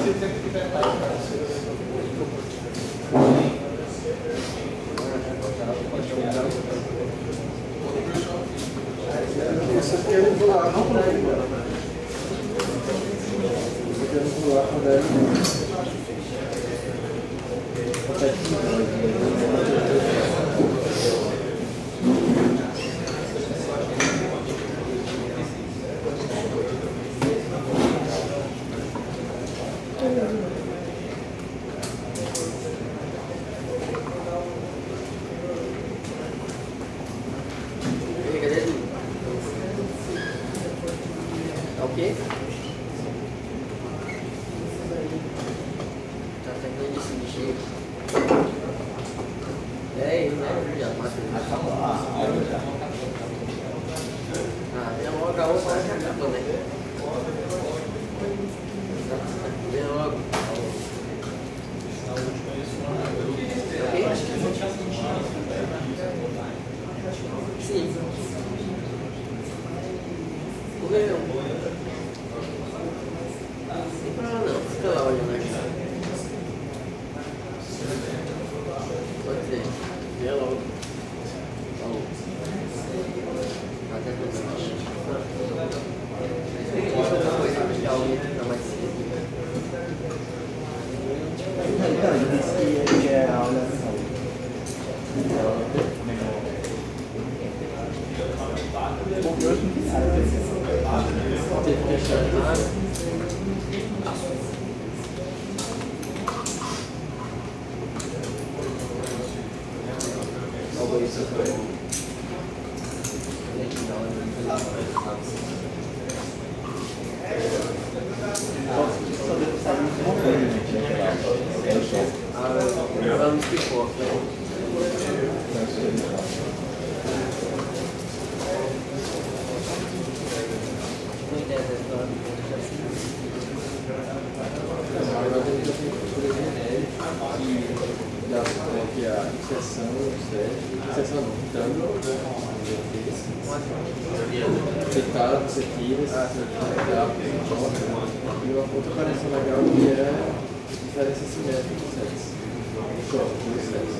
Vocês querem pular, não pular. Vocês querem pular com 10 minutos. Ok? Tá tentando de se mexer. É, né? Já mata. Ah, já logo a outra vai ficar também. Vem logo. Ok? Sim. Por que não? Sem problema não, fica lá olhando aqui. Pode ser. Vem logo. Falou. Até quando eu acho. Deixa eu ver outra coisa pra ficar olhando mais cedo. Então, ele disse que ele quer aula Teve que achar. Vamos que for, não entendo essa história. Que a inserção não, tanto você tá, você tira, você dá, e uma outra aparência legal que é a diferença simétrica dos sets. Dos sets.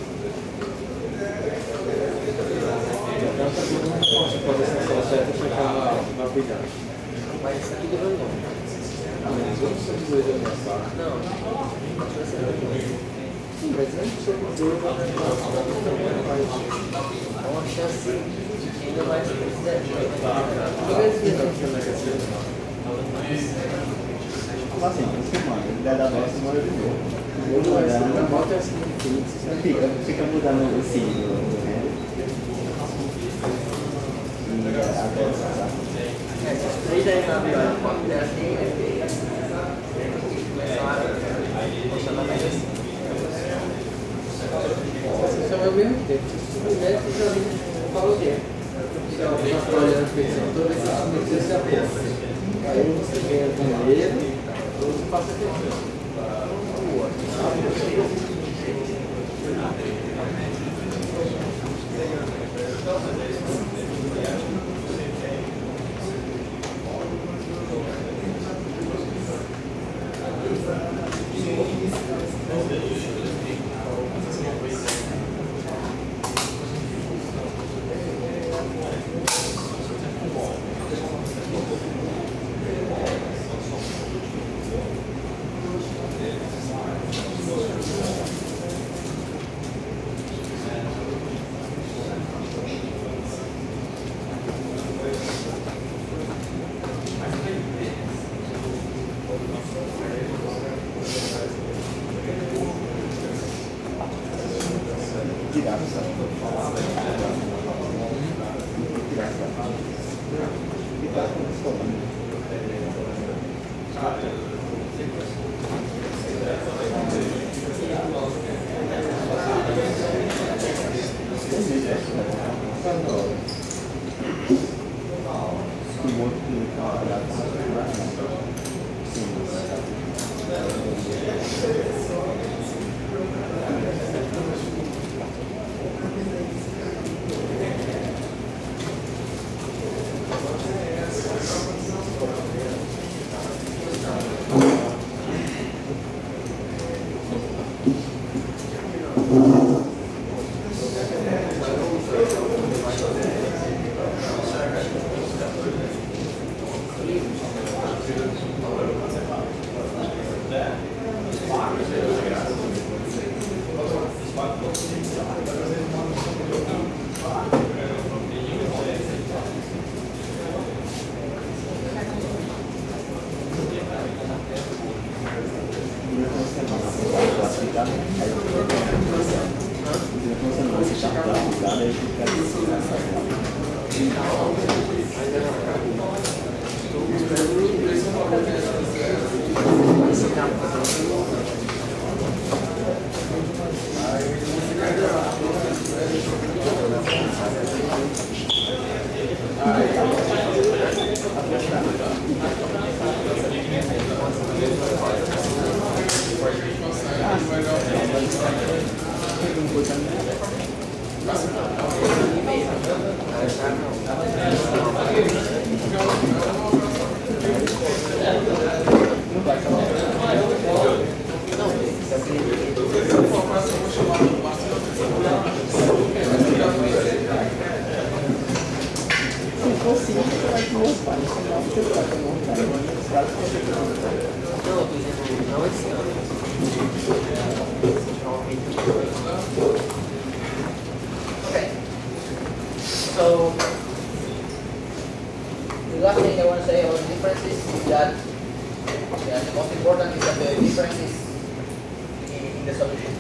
Então, você pode acessar o set e checar na habilidade. Mas isso aqui deu não. Mas eu não sei dizer de ameaçar. Não, vai ser legal. Sim, mas eu não sei dizer É uma chance ainda mais que você assim, ele dá da nossa uma hora de novo. Fica mudando o signo, né? E agora, tá? três aí na vida, pode ter assim, começar a mais assim. Você chama ao mesmo tempo. Você já falou o quê? Você está olhando a pessoa, toda vez que você se aposta. Aí você ganha dinheiro, ou você passa a Okay. So the last thing I want to say about the differences is that the most important is that the differences in the solution.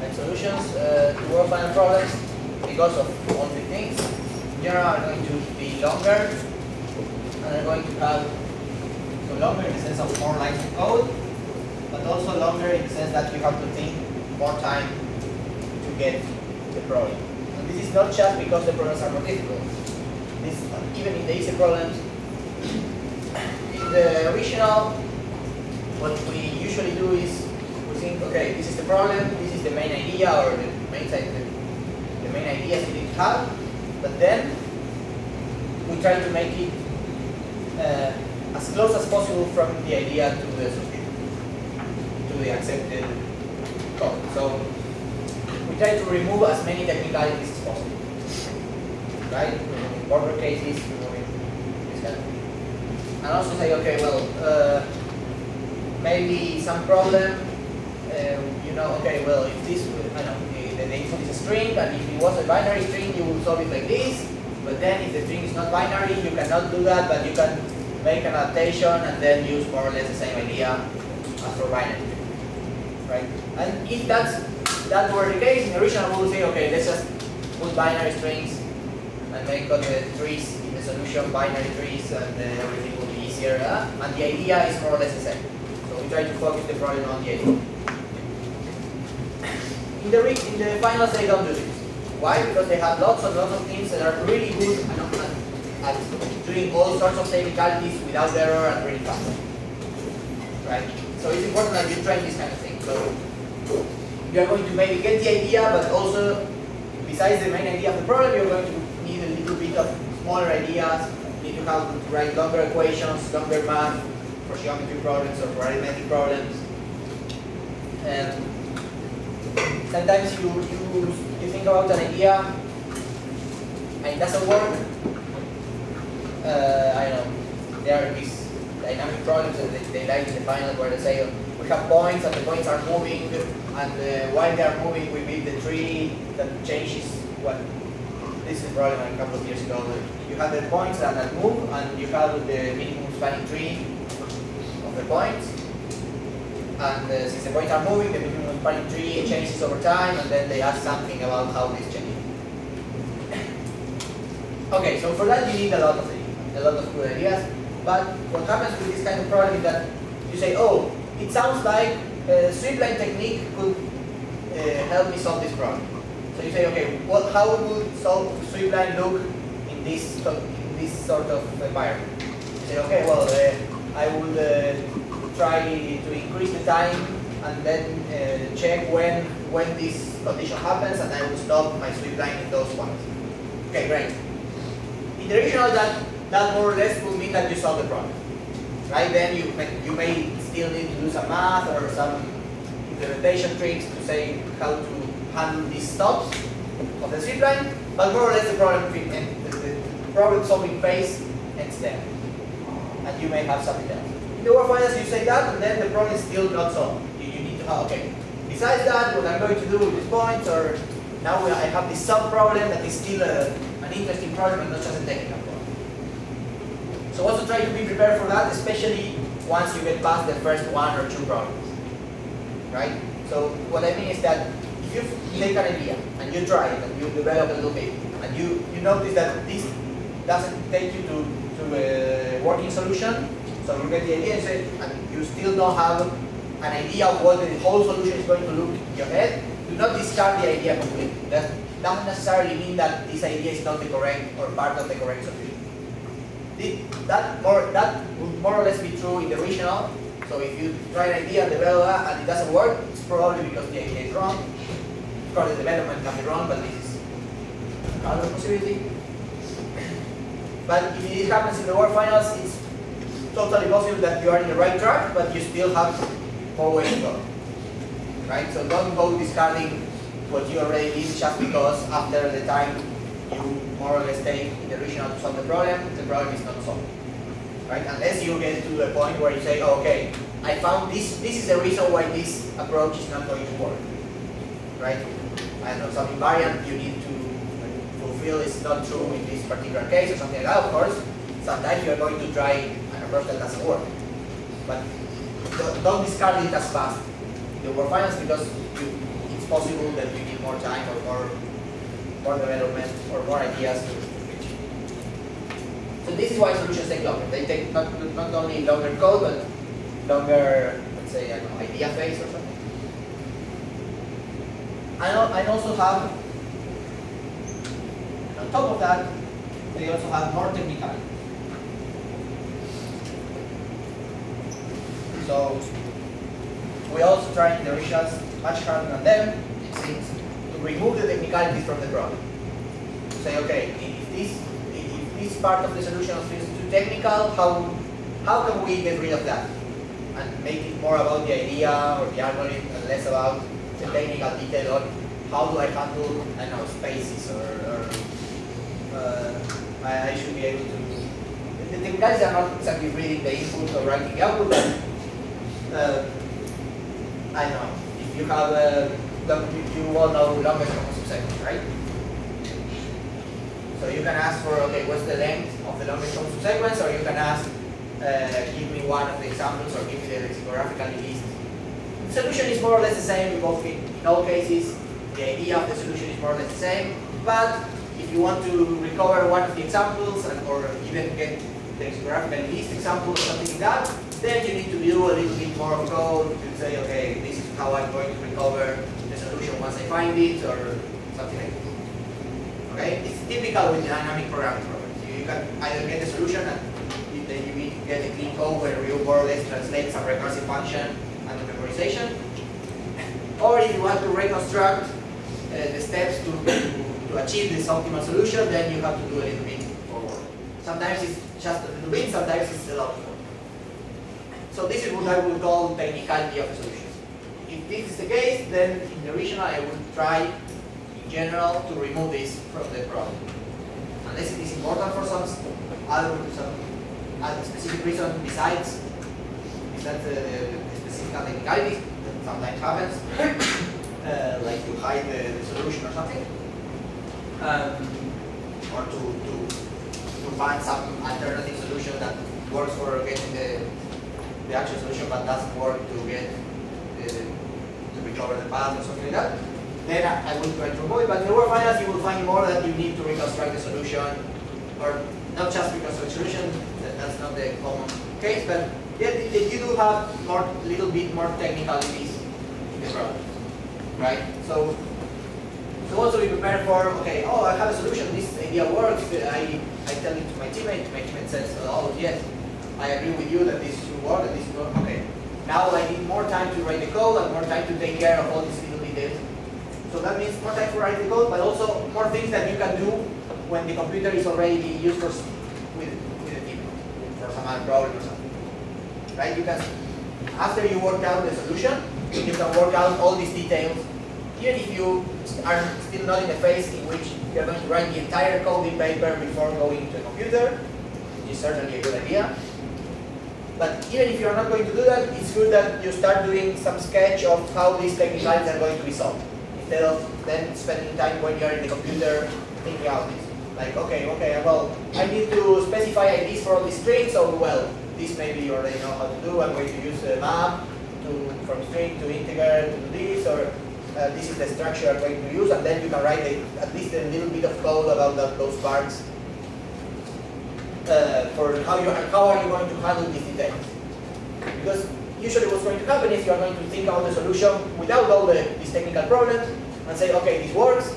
And solutions to world final problems, because of all the things, in general are going to be longer, and are going to have longer in the sense of more lines of code, but also longer in the sense that you have to think more time to get the problem. And this is not just because the problems are more difficult. This, even in the easy problems, in the original, what we usually do is we think, okay, this is the problem, this is the main idea, or the main ideas you need to have, but then we try to make it as close as possible from the idea to the solution, to the accepted code. So we try to remove as many technicalities as possible, right? Removing border cases, removing this kind of thing. And also say, okay, well, maybe some problem, you know, okay, well, if this, I know, the input is a string, and if it was a binary string, you will solve it like this. But then if the string is not binary, you cannot do that, but you can make an adaptation and then use more or less the same idea as for binary, right? And if that were the case, in the original we would say, okay, let's just put binary strings and make all the trees in the solution binary trees, and then everything will be easier. And the idea is more or less the same. So we try to focus the problem on the idea. In the finals, they don't do this. Why? Because they have lots and lots of things that are really good at doing all sorts of technicalities without error and really fast. Right? So it's important that you train this kind of thing. So you are going to maybe get the idea, but also, besides the main idea of the problem, you're going to need a little bit of smaller ideas. You need to have to write longer equations, longer math for geometry problems or for arithmetic problems. And sometimes you think about an idea and it doesn't work. I don't know, there are these dynamic problems that they like in the final where they say we have points and the points are moving, and while they are moving we build the tree that changes what. This is a problem a couple of years ago. You have the points that move, and you have the minimum spanning tree of the points. And since the points are moving, the minimum spanning tree changes over time, and then they ask something about how this changes. Okay, so for that you need a lot of good ideas. But what happens with this kind of problem is that you say, oh, it sounds like a sweep line technique could help me solve this problem. So you say, okay, how would sweep line look in this sort of environment? You say, okay, well, I would try to increase the time and then check when this condition happens, and I will stop my sweep line in those points. Okay, great. In the original, that more or less will mean that you solve the problem, right? Then you may still need to do some math or some implementation tricks to say how to handle these stops of the sweep line, but more or less the problem solving phase ends there, and you may have something else. In the world finance, you say that, and then the problem is still not solved. You need to have, okay, besides that, what I'm going to do with these points, or now I have this sub-problem that is still an interesting problem and not just a technical problem. So also try to be prepared for that, especially once you get past the first one or two problems, right? So what I mean is that if you take an idea and you try it and you develop a little bit, and you notice that this doesn't take you to a working solution, so you get the idea and you still don't have an idea of what the whole solution is going to look in your head, do not discard the idea completely. That doesn't necessarily mean that this idea is not the correct or part of the correct solution. That would more or less be true in the original. So if you try an idea and develop that and it doesn't work, it's probably because the idea is wrong. Of course, the development can be wrong, but this is another possibility. But if it happens in the work finals, it's totally possible that you are in the right track, but you still have more ways to go. Right? So don't go discarding what you already did just because after the time you more or less take in the original to solve the problem is not solved. Right? Unless you get to a point where you say, oh, okay, I found this is the reason why this approach is not going to work. Right? I don't know, some invariant you need to fulfill is not true in this particular case or something like that, of course. Sometimes you are going to try an approach that doesn't work. But don't discard it as fast in the work finance because it's possible that you need more time or more development or more ideas to reach. So this is why solutions take longer. They take not only longer code, but longer, let's say, I don't know, idea phase or something. I also have, on top of that, they also have more technicality. So we also try in the originals much harder than them, it seems, to remove the technicalities from the problem. Say, okay, if this part of the solution feels too technical, how can we get rid of that? And make it more about the idea or the algorithm and less about the technical detail on how do I handle, I don't know, spaces or I should be able to. The technicalities are not exactly reading the input or writing the output, but I don't know. If you have you all know longest common subsequence, right? So you can ask for, okay, what's the length of the longest common subsequence, or you can ask, give me one of the examples, or give me the lexicographical list. The solution is more or less the same in both in all cases. The idea of the solution is more or less the same, but if you want to recover one of the examples or even get the lexicographical list example or something like that, then you need to do a little bit more of code to say, okay, this is how I'm going to recover the solution once I find it, or something like that. Okay? It's typical with dynamic programming programs. You can either get the solution and then you need to get a clean code where you more or less translate some recursive function and the memorization. Or if you want to reconstruct the steps to achieve this optimal solution, then you have to do a little bit more work. Sometimes it's just a little bit, sometimes it's a lot more. So this is what I would call technicality of a solution. If this is the case, then in the original I would try, in general, to remove this from the problem. Unless it is important for some other specific reason besides the specific technicality that sometimes happens, like to hide the solution or something, or to find some alternative solution that works for getting the actual solution but doesn't work to get to recover the path or something like that, then I will try to avoid. But in the work finance you will find more that you need to reconstruct the solution, or not just reconstruct the solution, that's not the common case, but you do have a little bit more technicalities in the problem. Right? So also be prepared for, okay, oh, I have a solution, this idea works, I tell it to my teammate says, oh yes, I agree with you that this should work, that this should work, okay. Now I need more time to write the code and more time to take care of all these little details. So that means more time to write the code, but also more things that you can do when the computer is already used with a team, for some other problem or something. Right? You can, after you work out the solution, you can work out all these details, even if you are still not in the phase in which you're going to write the entire coding paper before going to a computer, which is certainly a good idea. But even if you're not going to do that, it's good that you start doing some sketch of how these technicalities are going to be solved, instead of then spending time when you're in the computer thinking out this. Like, okay, well, I need to specify IDs for all these strings, so well, this maybe you already know how to do. I'm going to use a map from string to integer to do this, or this is the structure I'm going to use, and then you can write at least a little bit of code about those parts for how are you going to handle these details. Because usually what's going to happen is you're going to think about the solution without all these technical problems and say, okay, this works.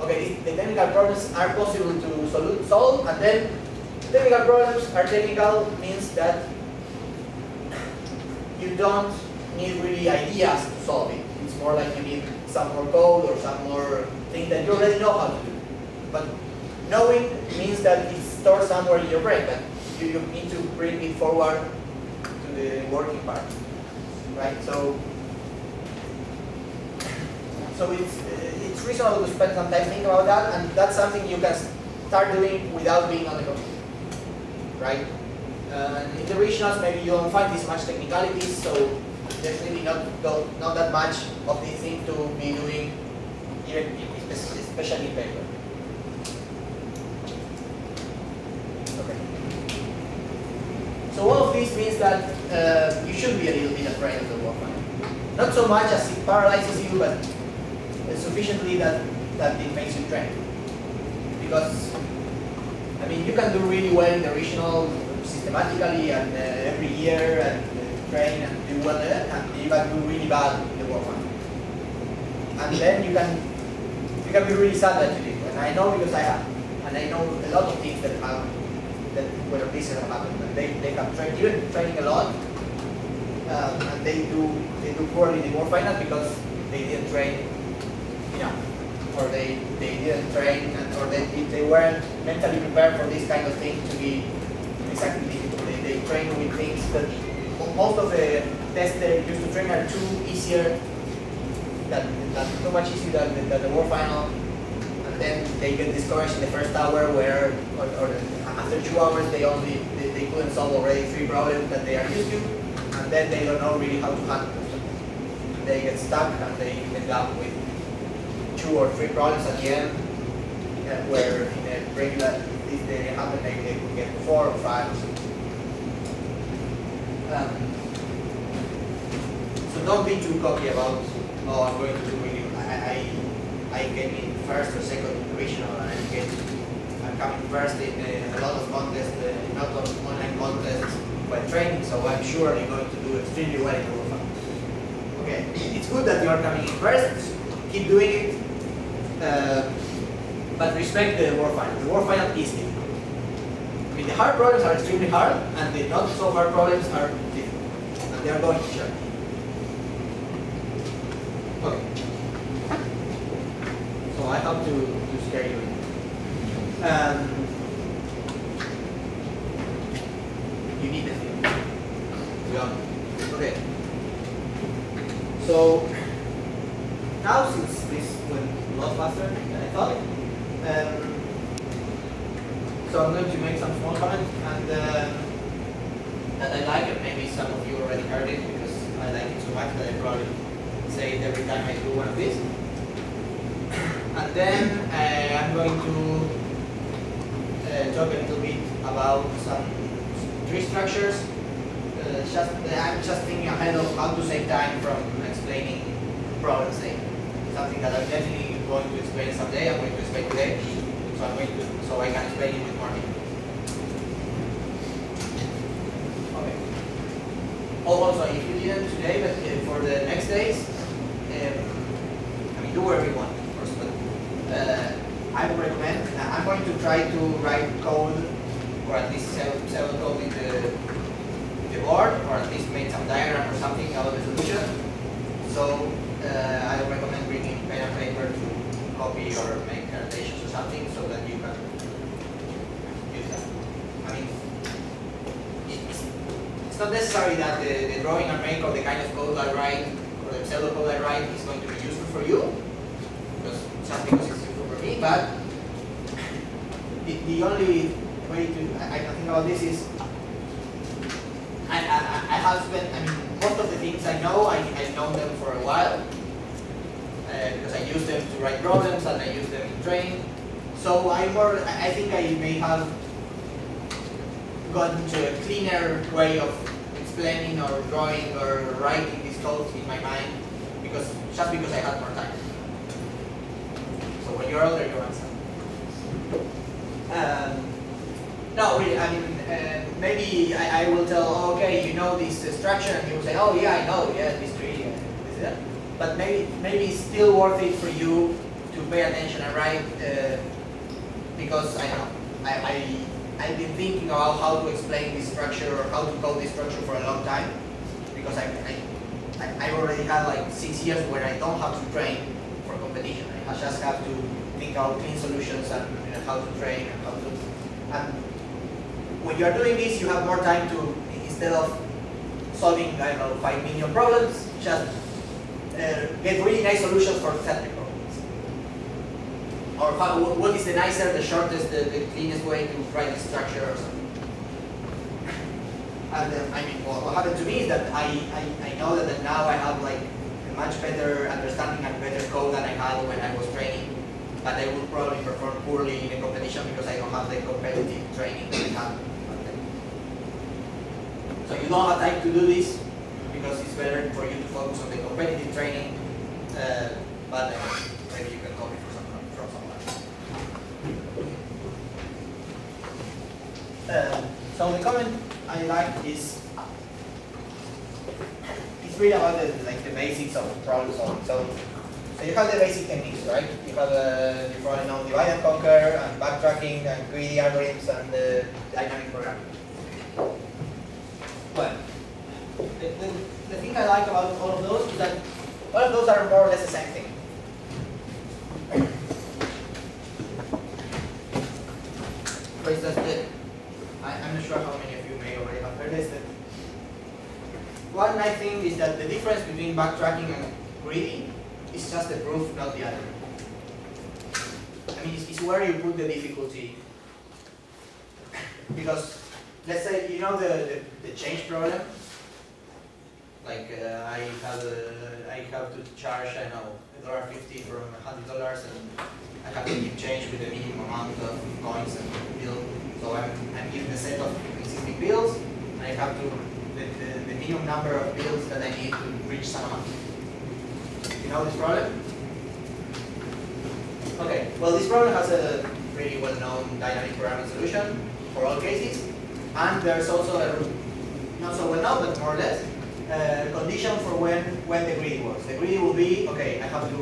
Okay, the technical problems are possible to solve, and then technical problems are technical means that you don't need really ideas to solve it. It's more like you need some more code or some more things that you already know how to do. But knowing means that it's stored somewhere in your brain, but you need to bring it forward to the working part, right? So it's reasonable to spend some time thinking about that, and that's something you can start doing without being on the computer, right? In the regionals, maybe you don't find this much technicalities, so there's really not that much of these things to be doing, even especially in paper. Okay. So all of this means that you should be a little bit afraid of the warfighter. Not so much as it paralyzes you, but sufficiently that it makes you train. Because, I mean, you can do really well in the regional systematically and every year and train and do well there, and you can do really bad in the warfighter. And then you can be really sad that you did. And I know because I have. And I know a lot of things that where this has happened. And they have trained, even training a lot, and they do poorly in the warfighter because they didn't train enough, or they didn't train, or they weren't mentally prepared for this kind of thing to be exactly difficult. They train with things that most of the tests they used to train are too easier, too much easier than the war final, and then they get discouraged in the first hour where, or after 2 hours they couldn't solve already 3 problems that they are used to, and then they don't know really how to handle them. They get stuck and they end up with 2 or 3 problems at the end, where in a regular, if they happen, they could get 4 or 5 or something. So don't be too cocky about, oh, I'm going to do really, I came in first or second regional, and I'm coming first in a lot of contests, a lot of online contests by training, so I'm surely going to do extremely well in the warfighter. Okay, it's good that you are coming in first, keep doing it, but respect the warfighter. The warfighter is difficult. I mean, the hard problems are extremely hard, and the not so hard problems are difficult, and they are going to share. Okay. So I have to scare you. You need the thing. Yeah. Okay. So now, since this went a lot faster than I thought, so I'm going to make some small comments and that I like, and maybe some of you already heard it because I like it so much that I probably say it every time I do one of these. And then I'm going to talk a little bit about some tree structures. I'm just thinking ahead of how to save time from explaining problem state. Something that I'm definitely going to explain someday. I'm going to explain today, so I can explain it with more people. Okay. Oh, also, if you didn't today, but for the next days, I mean, do whatever you want, of course. But I would recommend. I'm going to try to write code, or at least several code in the board, or at least make some diagram or something about the solution. So I would recommend bringing pen and paper to copy or make annotations or something so that you can use that. I mean, it's not necessary that the drawing I make or the kind of code I write or the pseudo code I write is going to be useful for you, because it's useful for me, but the only way I can think about this is I have spent, I mean, most of the things I know, I've known them for a while, because I use them to write problems and I use them in training. So I think I may have gotten to a cleaner way of explaining or drawing or writing these codes in my mind, just because I had more time. So when you're older, you understand. No, really, I mean, maybe I will tell, oh, okay, you know this structure, and you will say, oh yeah, I know, yeah, this tree, this is that. But maybe it's still worth it for you to pay attention and write, because I know, I've been thinking about how to explain this structure or how to code this structure for a long time, because I already had like 6 years where I don't have to train for competition. I just have to think out clean solutions and how to train and how to. And when you are doing this, you have more time to, instead of solving, I don't know, 5 million problems, just get really nice solutions for technical problems. Or what is the nicer, the shortest, the cleanest way to write the structure or something. And I mean, what happened to me is that I know that now I have like a much better understanding and better code than I had when I was training. But I will probably perform poorly in a competition because I don't have the competitive training that I have. So you don't have time to do this because it's better for you to focus on the competitive training. But maybe you can copy from someone. So the comment I like is it's really about the basics of problem solving. So you have the basic techniques, right? You have you probably know divide and conquer and backtracking and greedy algorithms and dynamic programming. Well, the thing I like about all of those is that all of those are more or less the same thing. For instance, I'm not sure how many of you may already have heard this. One nice thing is that the difference between backtracking and greedy is just the proof, not the algorithm. I mean, it's where you put the difficulty. Because let's say you know the change problem. Like I have to charge, I know, $1.50 from $100, and I have to give change with the minimum amount of coins and bill. So I'm given a set of existing bills, and I have to the minimum number of bills that I need to reach some amount. You know this problem? Okay. Well, this problem has a pretty well-known dynamic programming solution for all cases, and there's also a not so well-known, but more or less, condition for when the greedy works. The greedy will be, okay, I have to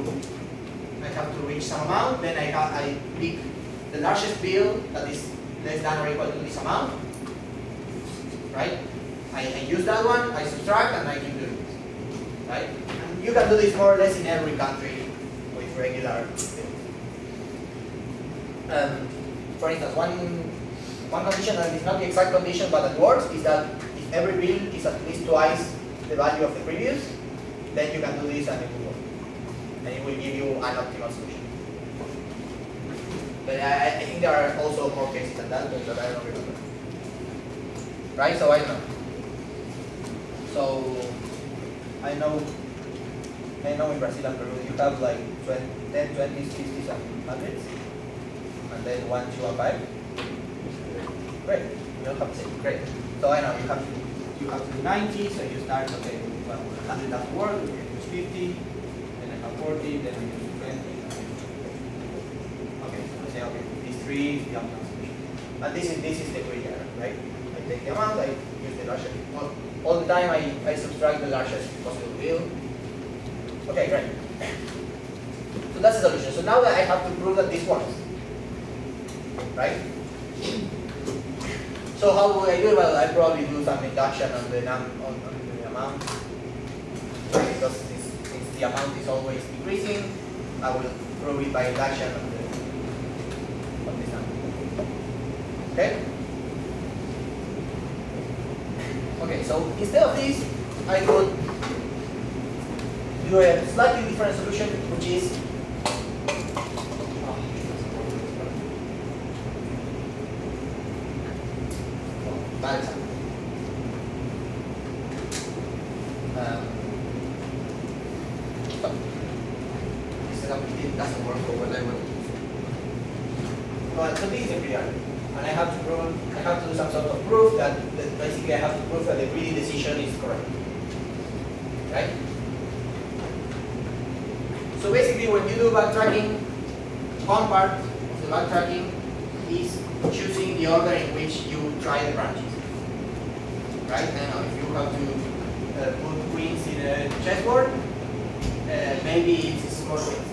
reach some amount, then I pick the largest bill that is less than or equal to this amount, right? I use that one, I subtract, and I keep doing this, right? And you can do this more or less in every country with regular bills. For instance, one condition that is not the exact condition but that works is that if every bill is at least twice the value of the previous, then you can do this and it will work. And it will give you an optimal solution. But I think there are also more cases than that, but I don't remember. Right? So I don't know. So I know in Brazil and Peru you have like 10, 20s, 50s, and 100s, and then 1, 2, and 5. Great. You don't have to say great. So I know you have to do 90, so you start, okay, 100 doesn't work, you use 50, then I have 40, then I use 20. Okay, so I say, okay, these 3 is the optimal solution. And this is the greedy error, right? I take the amount, I use the largest. All the time I subtract the largest possible bill. Okay, great. So that's the solution. So now that I have to prove that this works, right? So how would I do it? Well, I probably do some induction on the amount, because since the amount is always decreasing, I will prove it by induction on this number. Okay. Okay. So instead of this, I could do a slightly different solution, which is bad example. This example doesn't work for what I want to do. Well, so this is a clear, and I have to do some sort of proof that basically I have to prove that the greedy decision is correct. Right? So basically when you do backtracking, one part of the backtracking is choosing the order in which you try the branches. Right? Now, if you have to put queens in a chessboard, maybe it's more queens.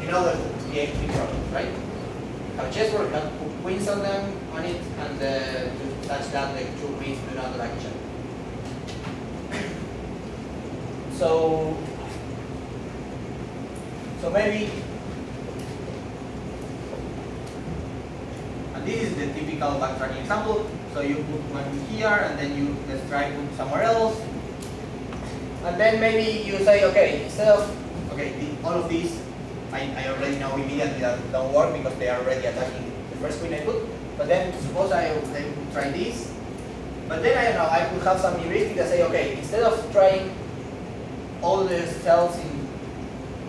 You know the queen problem, right? Have a chessboard, you can put queens on it, and such that the two queens do not like each other. So maybe, and this is the typical backtracking example. So you put one here, and then you let's try put somewhere else, and then maybe you say, okay, instead of all of these, I already know immediately that don't work because they are already attacking the first queen I put. But then suppose I would try this, but then I don't know, I could have some heuristic that say, okay, instead of trying all the cells in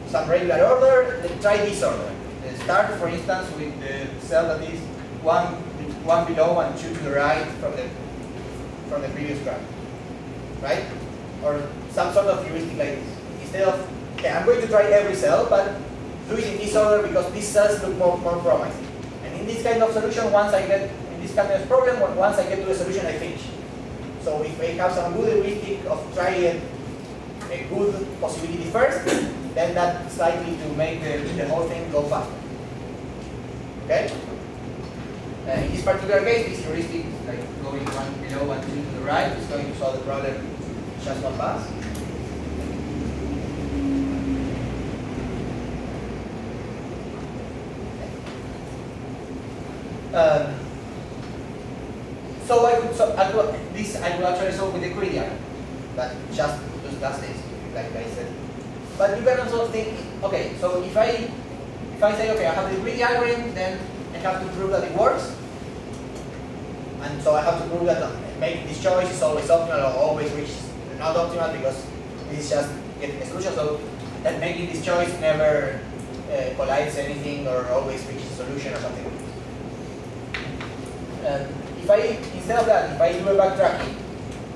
some regular order, let's try this order. Let's start, for instance, with the cell that is one below and two to the right from the previous graph, right? Or some sort of heuristic like this. Instead of, okay, I'm going to try every cell, but do it in this order because these cells look more promising. And in this kind of solution, once I get in this kind of problem, once I get to a solution, I finish. So if I have some good heuristic of trying a good possibility first, then that's likely to make the whole thing go faster. Okay? In this particular case, this heuristic, like going one below and two to the right, is going to solve the problem just one pass. So I could actually solve with the greedy diagram, but just does this, like I said. But you can also think, okay, so if I say, okay, I have the greedy algorithm, then I have to prove that it works, and so I have to prove that making this choice is always optimal or always reaches not optimal because this is just getting a solution. So that making this choice never collides anything or always reaches a solution or something. Instead of that, if I do a backtracking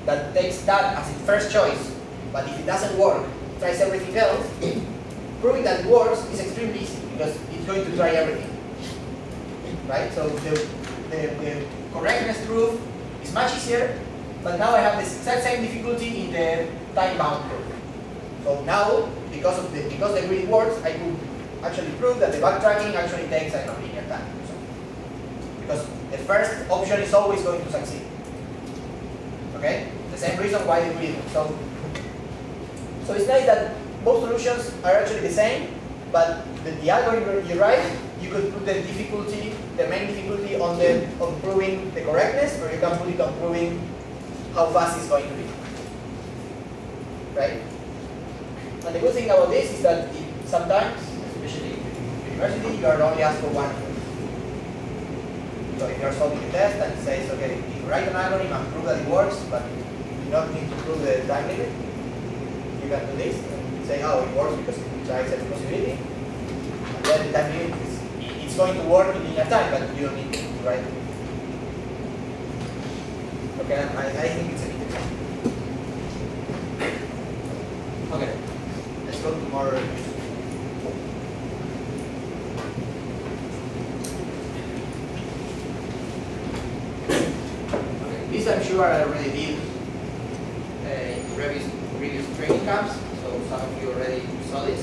that takes that as its first choice, but if it doesn't work, tries everything else, proving that it works is extremely easy because it's going to try everything. Right? So the correctness proof is much easier, but now I have the exact same difficulty in the time-bound proof. So now, because the grid works, I could actually prove that the backtracking actually takes a nonlinear time. So, because the first option is always going to succeed. Okay? The same reason why the grid works. So it's nice that both solutions are actually the same, but the algorithm you write, you could put the difficulty, the main difficulty on proving the correctness, or you can put it on proving how fast it's going to be. Right? And the good thing about this is that sometimes, especially in university, you are only asked for one. So if you are solving a test and it says, okay, you write an algorithm and prove that it works, but you do not need to prove the time limit, you can do this and say, oh, it works because it tries every possibility. And then the time limit it's going to work in linear time, but you don't need to write it. Okay, I think it's a bit example. Okay, let's go to more. Okay, this I'm sure I already did in previous training camps, so some of you already saw this.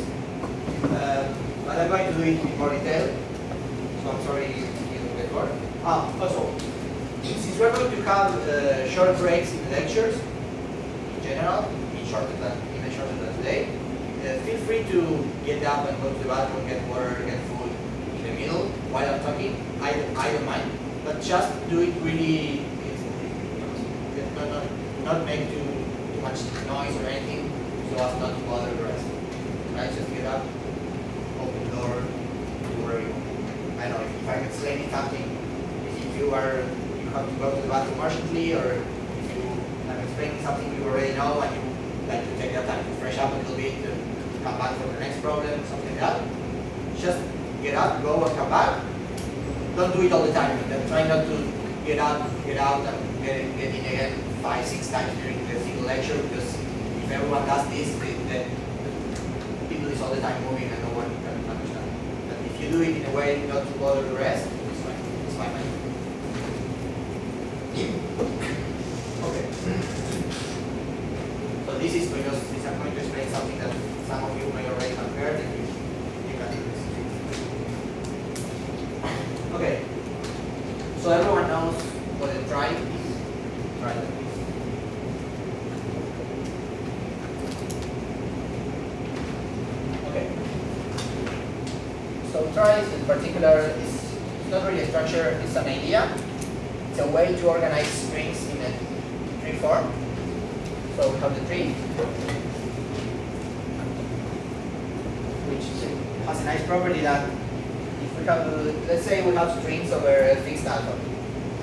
But I'm going to do it in more detail, so I'm sorry if you don't get bored. Also, since we're going to have short breaks in the lectures, in general, even shorter than today, feel free to get up and go to the bathroom, get water, get food in the middle while I'm talking. I don't mind, but just do it really, not make too much noise or anything, so as not to bother the rest. Right? Just get up, open the door, do whatever you want. I don't know if I'm explaining something, if you have to go to the bathroom urgently, or if I'm explaining something you already know and you like to take that time to fresh up a little bit, to come back for the next problem, something like that. Just get up, go and come back. Don't do it all the time. Try not to get out and get in again 5-6 times during the single lecture, because if everyone does this, then people is all the time moving and no one can understand. But if you do it in a way not to bother the rest, it's fine. Okay. So this is because I'm going to explain something that some of you may already have heard. And you can do this. Okay. So everyone knows what a tribe is. Tribe is. Okay. So tribe in particular is not really a structure, it's an idea. It's a way to organize strings in a tree form. So we have the tree, which has a nice property that if we have, let's say we have strings over a fixed alphabet.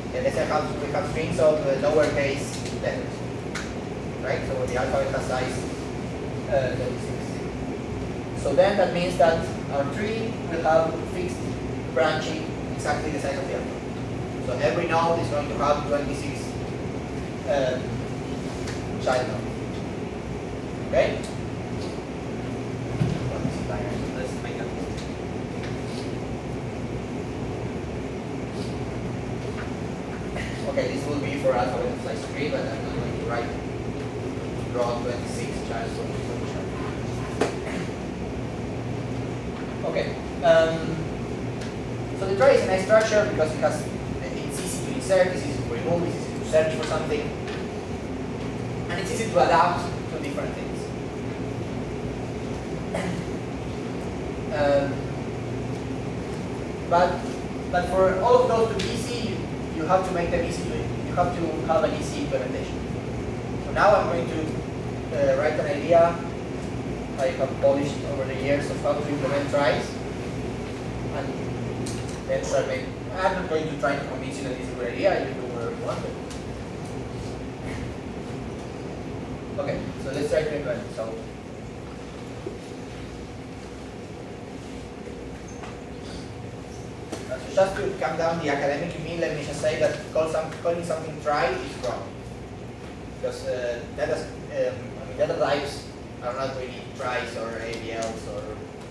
Okay, let's say we have strings of lowercase letters, right? So the alphabet has size 36. So then that means that our tree will have fixed branching exactly the size of the alphabet. So every node is going to have 26 child nodes. Okay? Let's make that. Okay, this will be for alphabet of size 3, but I'm not going to draw 26 child nodes. Okay. So the tray is a nice structure because it's easy to insert, it's easy to remove, it's easy to search for something, and it's easy to adapt to different things. But for all of those to be easy, you have to make them easy to you have to have an easy implementation. So now I'm going to write an idea I have polished over the years of how to implement tries. And then I'm not going to try to convince you that this is a good idea, you do whatever you want. Okay, so let's try to implement it. So just to calm down the academic in me, let me just say that calling something try is wrong. Because data types are not really tries or ABLs or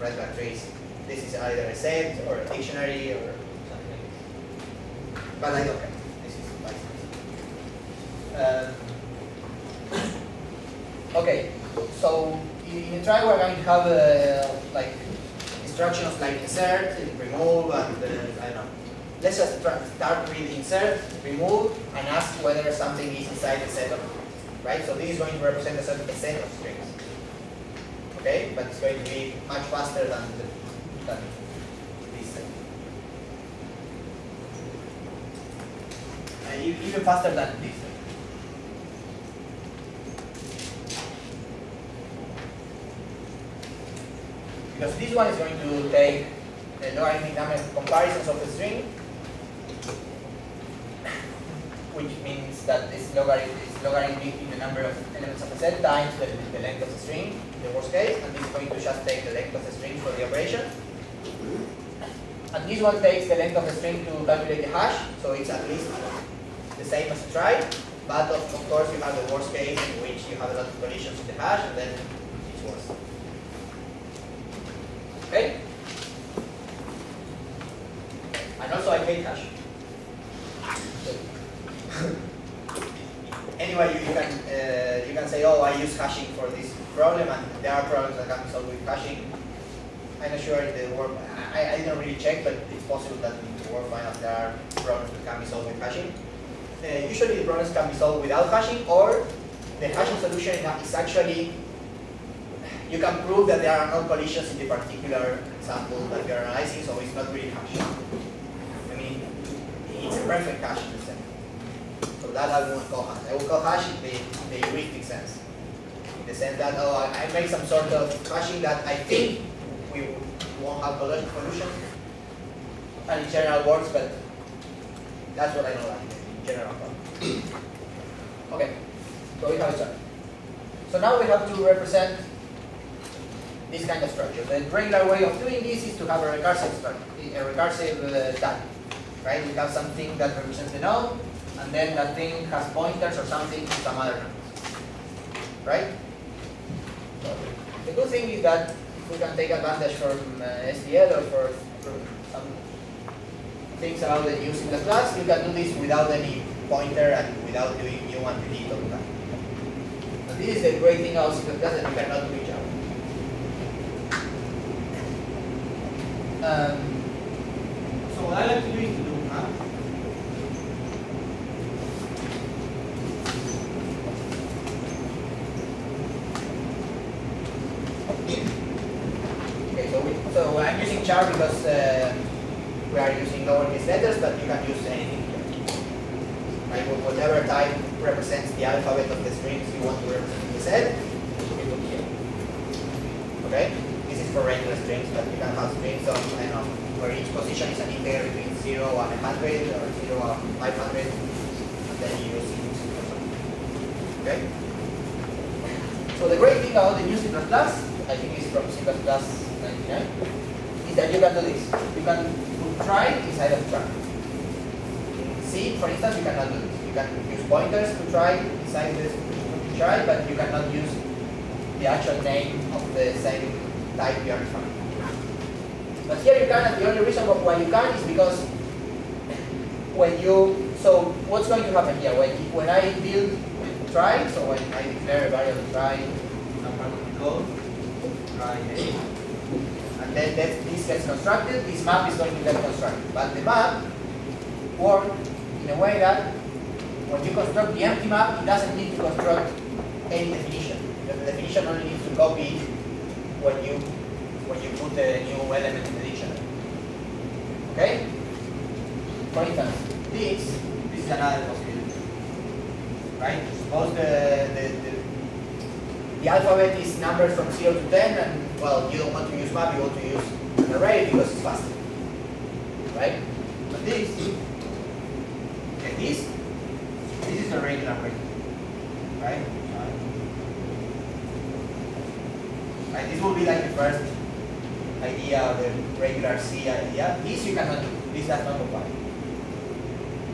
red trees. This is either a set or a dictionary or something like this. But I don't care. This is license. Okay, so in a try we're going to have like instructions like insert, remove, and I don't know. Let's just start with insert, remove, and ask whether something is inside the set of, right? So this is going to represent a set of strings. Okay, but it's going to be much faster than this set. Even faster than this set. Because this one is going to take the logarithmic number of comparisons of the string, which means that this logarithm is logarithmic in the number of elements of a set times the length of the string, in the worst case, and this is going to just take the length of the string for the operation. And this one takes the length of the string to calculate the hash, so it's at least the same as a try, but of course you have the worst case in which you have a lot of collisions in the hash, and then it's worse. Okay? And also I hate hash. Anyway, you can say, oh, I use hashing for this problem, and there are problems that can be solved with hashing. I'm not sure if the work, I didn't really check, but it's possible that in the work finance there are problems that can be solved with hashing. Usually the problems can be solved without hashing, or the hashing solution is actually, you can prove that there are no collisions in the particular example that you are analyzing, so it's not really hash. I mean, it's a perfect hash in the sense. So that I won't call hash. I will call hash in the heuristic sense. In the sense that, oh, I make some sort of hashing that I think we won't have collision. And in general works, but that's what I know like in general. Okay, so we have a chart. So now we have to represent this kind of structure. The regular way of doing this is to have a recursive structure, a recursive tag, right? We have something that represents the node, and then that thing has pointers or something to some other node, right? So the good thing is that if we can take advantage from SDL or for some things about the use in the class, you can do this without any pointer and without doing new and delete all the time. And this is the great thing about C++ that you cannot do in Java. So what I like to do is to do so I'm using char because we are using lowercase letters, but you can use anything here. Right? Whatever type represents the alphabet of the strings you want to represent in the set, you put here. Okay? This is for regular strings, but you can have strings of, I don't know, where each position is an integer between 0 and 100 or 0 and 500, and then you use it. Okay? So the great thing about the new C++, I think it's from C++ 99, is that you can do this. You can put try inside of try. In C, for instance, you cannot do this. You can use pointers to try inside this try, but you cannot use the actual name of the same type you are defining. But here you can, and the only reason why you can is because when you, so what's going to happen here? When I build with try, so when I declare a variable try, I'm going to code, try A, and then this gets constructed, this map is going to get constructed. But the map works in a way that when you construct the empty map, it doesn't need to construct any definition. The definition only needs to copy when you put the new element in the dictionary. Okay? For instance, this is another possibility. Right? Suppose the alphabet is numbered from 0 to 10, and well, you don't want to use map, you want to use an array because it's faster. Right? But this, okay, this is a regular array. Right? Right? This will be like the first idea of the regular C idea. This you cannot do. This does not compile.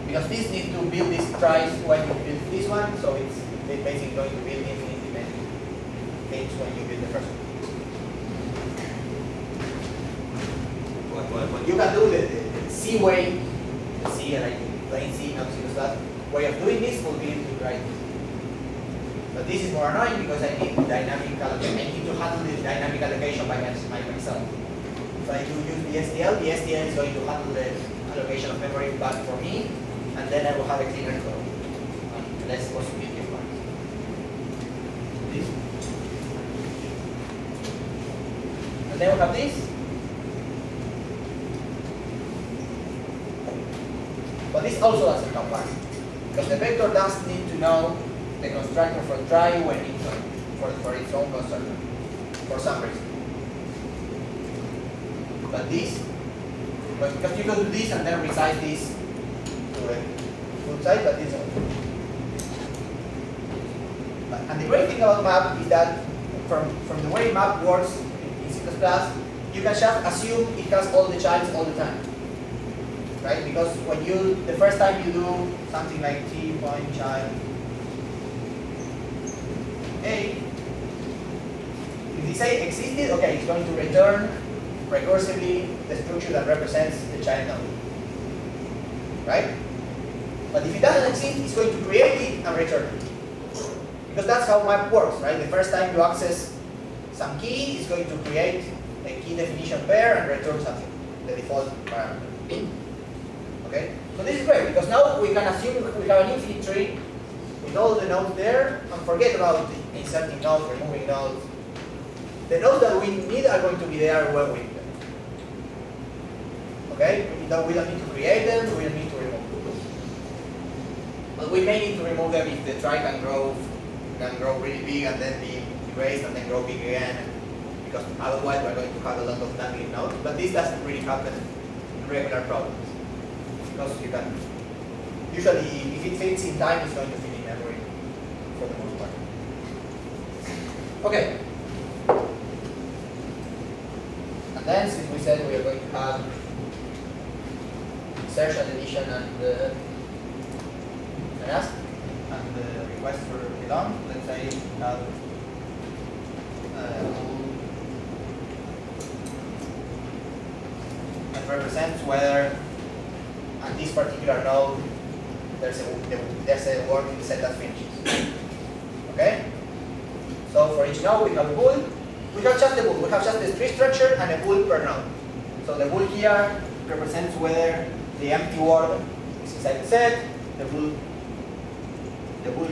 Because this needs to build this twice when you build this one, so it's basically going to build infinitely many things when you build the first one. What you can do, the C way, the C like plain C, not C++, way of doing this will be to write this. But this is more annoying because I need dynamic allocation. I need to handle this dynamic allocation by myself. If I do use the STL is going to handle the allocation of memory back for me, and then I will have a cleaner code. Less possibility of parts. This. And then we have this. But this also doesn't compile. Because the vector does need to know the constructor for try when it's for its own constructor, for some reason. But this, because you can do this and then resize this to a full side, but this also. And the great thing about map is that from the way map works in C++, you can just assume it has all the childs all the time. Right? Because when the first time you do something like t point child A, if the say existed, okay, it's going to return recursively the structure that represents the child node. Right? But if it doesn't exist, it's going to create it and return it. Because that's how map works, right? The first time you access some key, it's going to create a key definition pair and return something, the default parameter. Okay? So this is great, because now we can assume we have an infinite tree with all the nodes there, and forget about inserting nodes, removing nodes. The nodes that we need are going to be there when we need them. Okay? We don't need to create them, we don't need to remove them. But we may need to remove them if the try can grow really big and then be erased and then grow big again. Because otherwise we're going to have a lot of dangling nodes. But this doesn't really happen in regular problems. Because you can, usually if it fits in time, it's going to fit in memory for the most part. Okay. And then, since we said we are going to have insertion, deletion, and ask, and the request for belong, let's say we have that represents whether at this particular node there's a word in the set that finishes. Okay? So for each node we have a bool. We have just the bool. We have just the tree structure and a bool per node. So the bool here represents whether the empty word is inside the set. The bool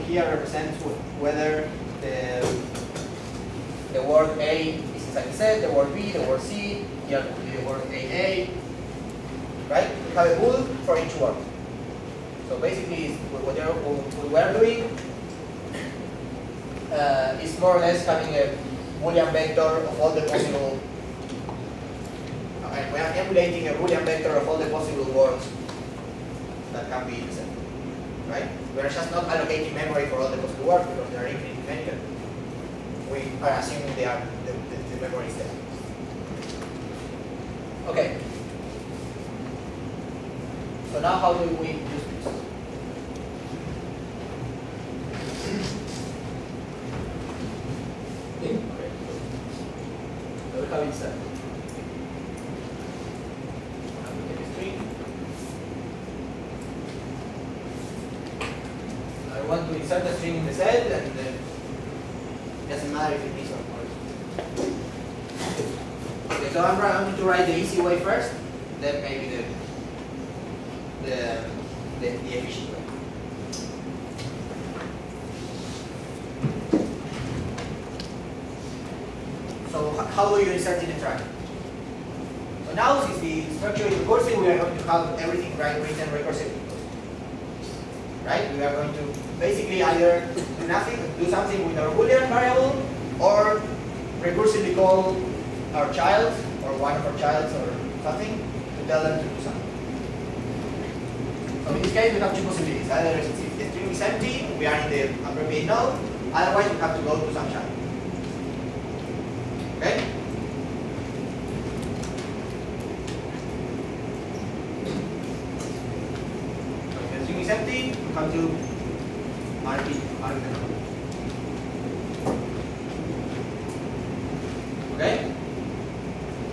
here represents whether the word A is inside the set, the word B, the word C, here the word AA. Right? We have a bool for each word. So basically, what we are doing is more or less having a Boolean vector of all the possible. We are emulating a Boolean vector of all the possible words that can be in the set. Right? We are just not allocating memory for all the possible words because they are infinite many. We are assuming they are the memory is there. Okay. So now how do we use this? Okay. So we have insert. And we take a string. I want to insert the string in the set, and it doesn't matter if it is or not. Okay, so I'm going to write the easy way first, then maybe the efficient way. So how do you insert in a track? So now, since the structure is recursive, we are going to have everything written recursively. Right? We are going to basically either do nothing, do something with our Boolean variable, or recursively call our child or one of our childs or something to tell them to do something. So in this case, we have two possibilities. Either if the string is empty, we are in the appropriate node. Otherwise, we have to go to some child. Okay? So if the string is empty, we come to RP. Okay?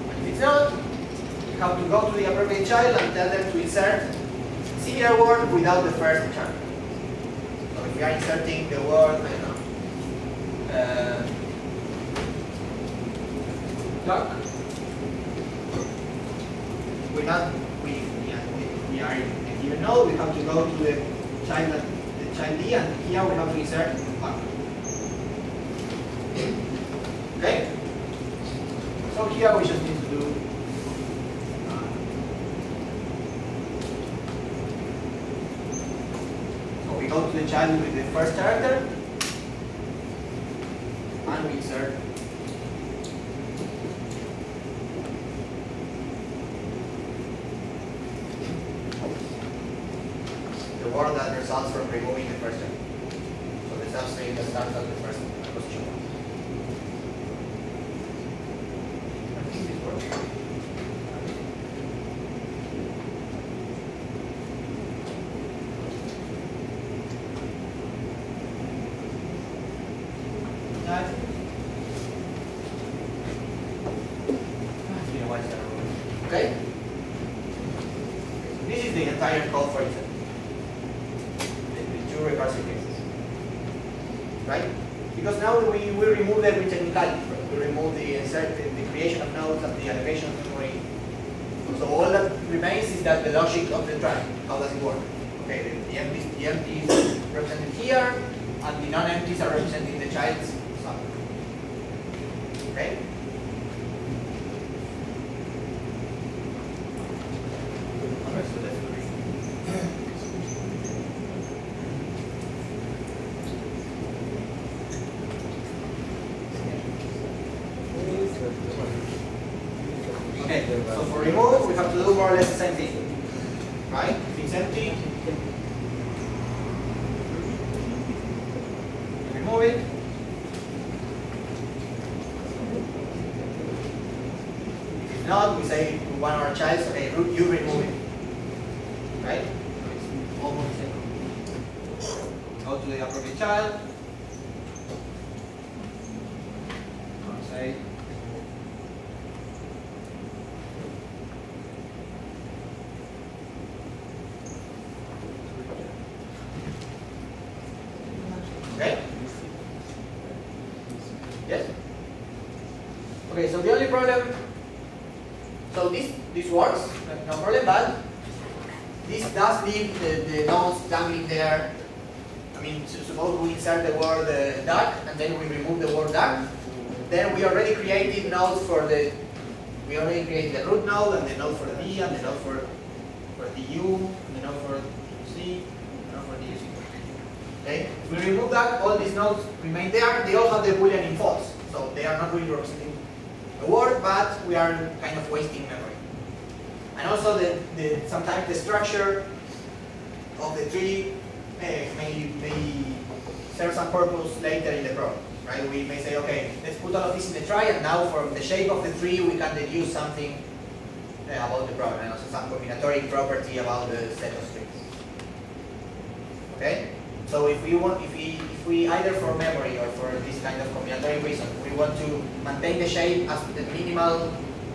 And if it's not, we have to go to the appropriate child and tell them to insert similar word without the first chunk. So if we are inserting the word, I don't know, duck, we are in a given node, we have to go to the child D, and here we have to insert duck. Okay? So here we just need to do we go to the child with the first character, and we insert the word that results from removing the first character. So the substring that starts at the first position. I think this works. Okay? This is the entire code for insert. The two recursive cases. Right? Because now we remove every technicality. We remove the insert, the creation of nodes and the allocation of memory. So all that remains is that the logic of the track. How does it work? Okay, the empties are represented here, and the non-empties are representing the child's sum. Okay? Okay, so for remove, we have to do more or less the same thing. Right? If it's empty, remove it. If it's not, we say to one of our childs, okay, you remove it. Right? It's almost the same. Go to the appropriate child. Say Okay, so the only problem, so this works, no problem, but this does leave the nodes dangling there. I mean, suppose we insert the word duck and then we remove the word duck, then we already created nodes for the, we already created the root node and the node for the B and the node for the U, and the node for C, and the node for the UC. Okay? If we remove that, all these nodes remain there. They all have the boolean in false, so they are not really representing the word, but we are kind of wasting memory. And also, sometimes the structure of the tree may serve some purpose later in the program. Right? We may say, okay, let's put all of this in the try, and now from the shape of the tree, we can deduce something about the problem, and also some combinatoric property about the set of strings. Okay? So if we either for memory or for this kind of combinatoric reason, we want to maintain the shape as the minimal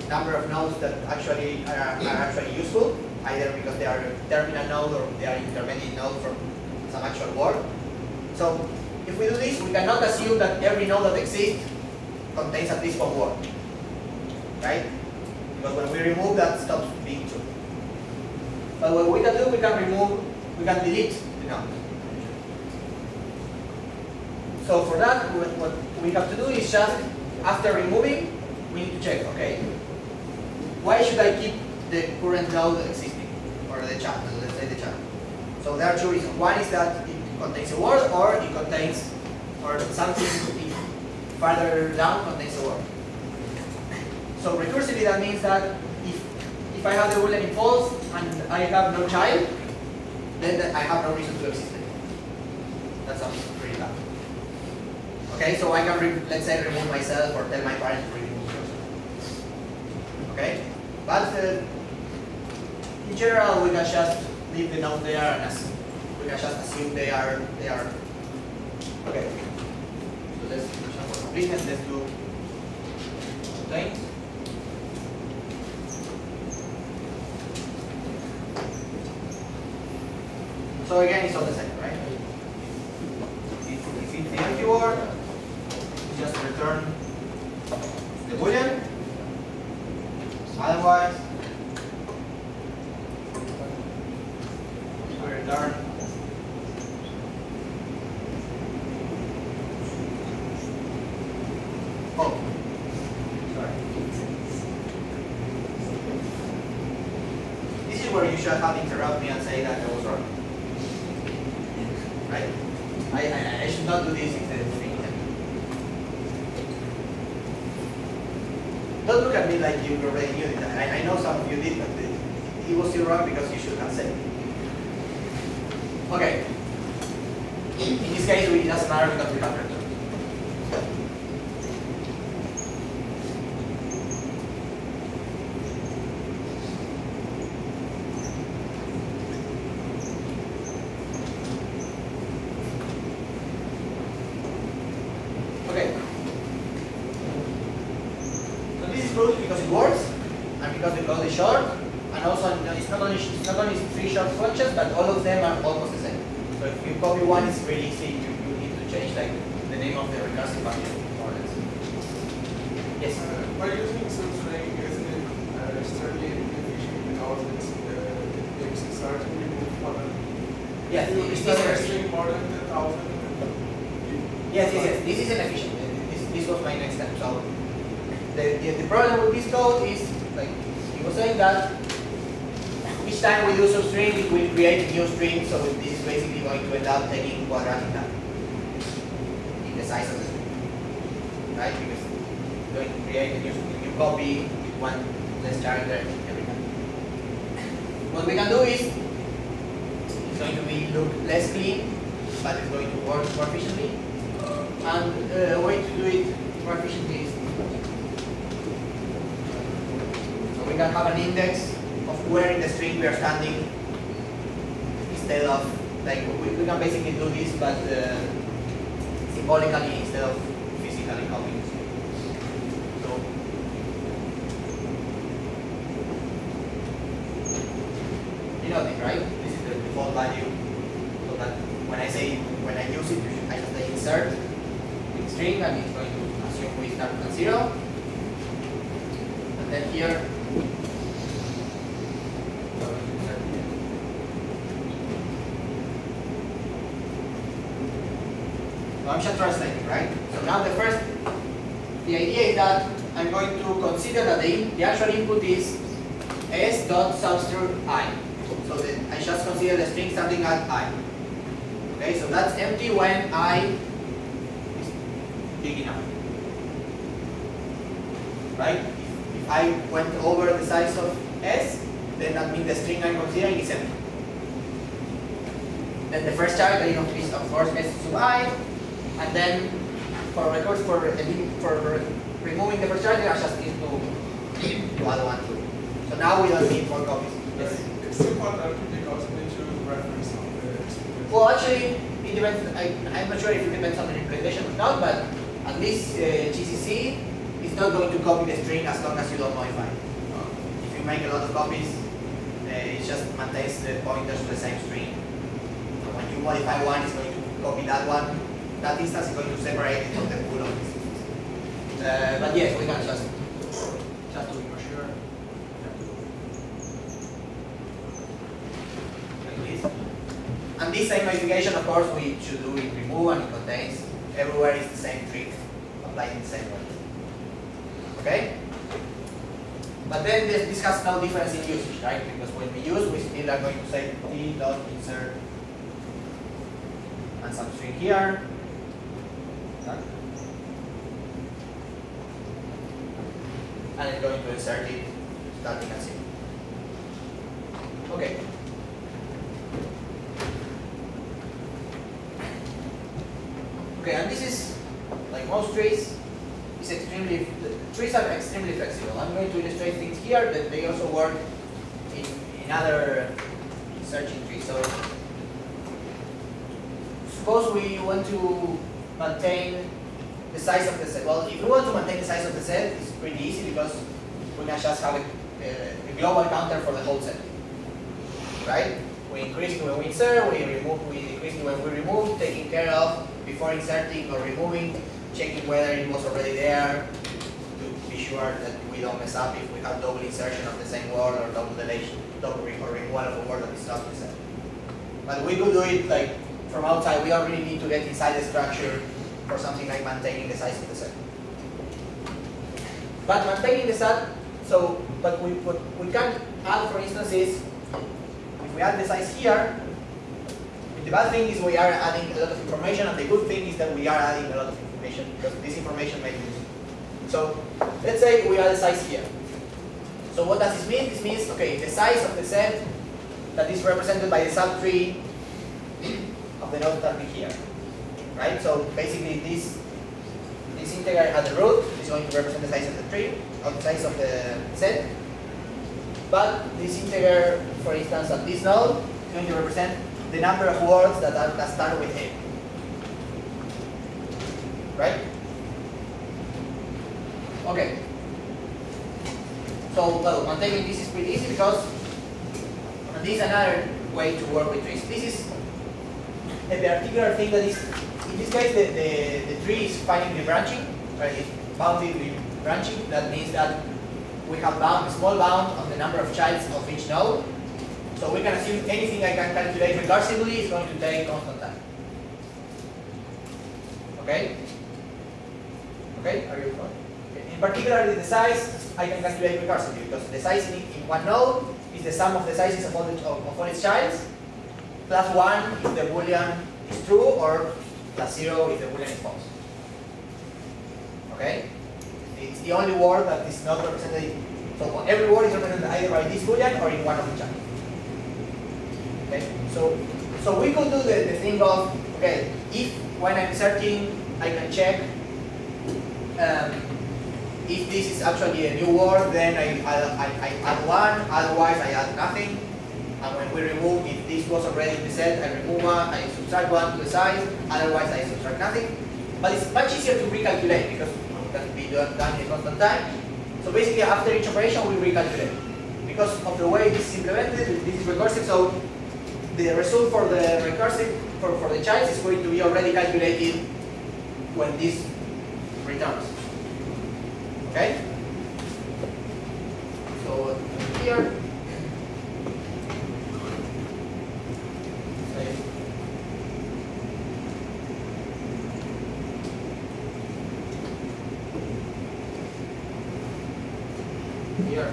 number of nodes that actually are actually useful, either because they are terminal node or they are intermediate node from some actual word. So if we do this, we cannot assume that every node that exists contains at least one word, right? Because when we remove, that stops being true. But what we can do, we can delete the node. So for that, what we have to do is just, after removing, we need to check, okay, why should I keep the current node existing, or the chat, let's say the chat. So there are two reasons. One is that it contains a word, or it contains, or something further down contains a word. So recursively, that means that if I have the boolean in false and I have no child, then I have no reason to exist anymore. That sounds pretty bad. Okay, so I can, let's say, remove myself or tell my parents to remove yourself. Okay, but in general, we can just leave the node there, and we can just assume they are. Okay. So let's for completeness, let's do contains. So again, it's all the same, right? If it's the empty word, just return the boolean. Otherwise, we return oh, sorry. This is where you should have interrupt me and say that I was wrong. Right? I should not do this if the thing is empty. Don't look at me like you already knew it. I know some of you did, but it was still wrong because you should have said it. Okay. In this case, it doesn't matter because we have returned. Okay. So this is good because it works, and because the code is short, and also it's not only 3 short functions, but all of them are almost the same. So if you copy one, it's really easy. You need to change like the name of the recursive function, more or less. Yes. By using some string, isn't it extremely inefficient because it's starting to move further? Yes. If you start a string more than 10,000. Yes. This is inefficient. This was my next step. So the problem with this code is, like he was saying, that each time we do substring, it will create a new string. So this is basically going to end up taking quadratic time in the size of the string, right? Because it's going to create a new copy with one less character every time. What we can do is, it's going to look less clean, but it's going to work more efficiently. And a way to do it more efficiently is, so we can have an index of where in the string we are standing, instead of, like, we can basically do this, but symbolically instead of physically copying the string. So, you know this, right? This is the default value, so that when I use it, I just say insert string, and it's going to assume we start at 0. then here. So I'm just translating, right? So now the idea is that I'm going to consider that the actual input is s dot substring I. So I just consider the string starting at I. Okay, so that's empty when I is big enough. Right? If I went over the size of s, then that means the string I'm considering is empty. Then the first child is of course s sub I, and then for removing the first child, I just need to add one to it. So now we don't need more copies. Yes. It's important to take also into reference on the experience. Well, actually, it depends. I'm not sure if it depends on the implementation or not, but at least GCC is not going to copy the string as long as you don't modify it. If you make a lot of copies, it just maintains the pointers to the same string. So when you modify one, it's going to copy that one. That instance is going to separate it from the pool of instances. But yes, we can just to be more sure. Like this. And this same modification, of course, we should do in remove and it contains. Everywhere is the same trick, applied in the same way. Okay? But then this has no difference in usage, right? Because when we use, we still are going to say t.insert and some string here. And it's going to insert it starting at 0. Okay. Okay, and this is, like most trees, the trees are extremely flexible. I'm going to illustrate things here that they also work in other searching trees. So suppose we want to maintain the size of the set. Well, if we want to maintain the size of the set, it's pretty easy because we can just have a global counter for the whole set. Right? We increase it when we insert, we decrease it when we remove, taking care of before inserting or removing, checking whether it was already there to be sure that we don't mess up if we have double insertion of the same word or double deletion, double removal of a word that is not the same. But we could do it like from outside. We don't really need to get inside the structure for something like maintaining the size of the set. But maintaining the set, but what we can add, for instance, is if we add the size here, the bad thing is we are adding a lot of information, and the good thing is that we are adding a lot of information because this information may be used. So let's say we add a size here. So what does this mean? This means, okay, the size of the set that is represented by the subtree of the node starting here. Right? So basically this integer has a root, is going to represent the size of the tree, or the size of the set. But this integer, for instance, at this node, is going to represent the number of words that start with A. Right? Okay. So, well, maintaining this is pretty easy because this is another way to work with trees. This is a particular thing that is, in this case, the tree is finally branching, right? It's bounded with branching. That means that we have a small bound on the number of childs of each node. So we can assume anything I can calculate recursively is going to take constant time. Okay? Okay? Are you fine? In particular, the size I can calculate recursively because the size in one node is the sum of the sizes of all its childs plus 1 if the boolean is true or plus 0 if the boolean is false. Okay? It's the only word that is not represented. So every word is represented either by this boolean or in one of the childs. Okay? So we could do the thing of, okay, if when I'm inserting I can check if this is actually a new word, then I add 1, otherwise I add nothing. And when we remove, if this was already in the set, I remove 1, I subtract 1 to the size, otherwise I subtract nothing. But it's much easier to recalculate because it can be done in a constant time. So basically after each operation we recalculate. Because of the way this is implemented, this is recursive, so the result for the recursive, for the childs is going to be already calculated when this returns. Okay? So here, here.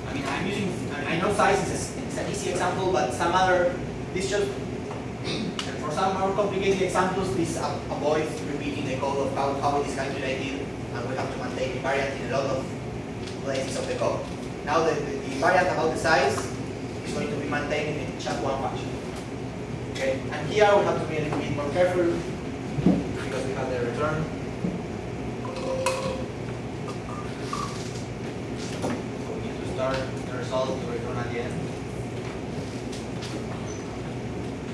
I mean, I know size is an easy example, but some other, this just, for some more complicated examples, this avoids repeating the code of how it is calculated, and we have to maintain invariant in a lot of places of the code. Now the invariant about the size is going to be maintained in just one function. Okay, and here we have to be a little bit more careful because we have the return. We need to start the result to return at the end.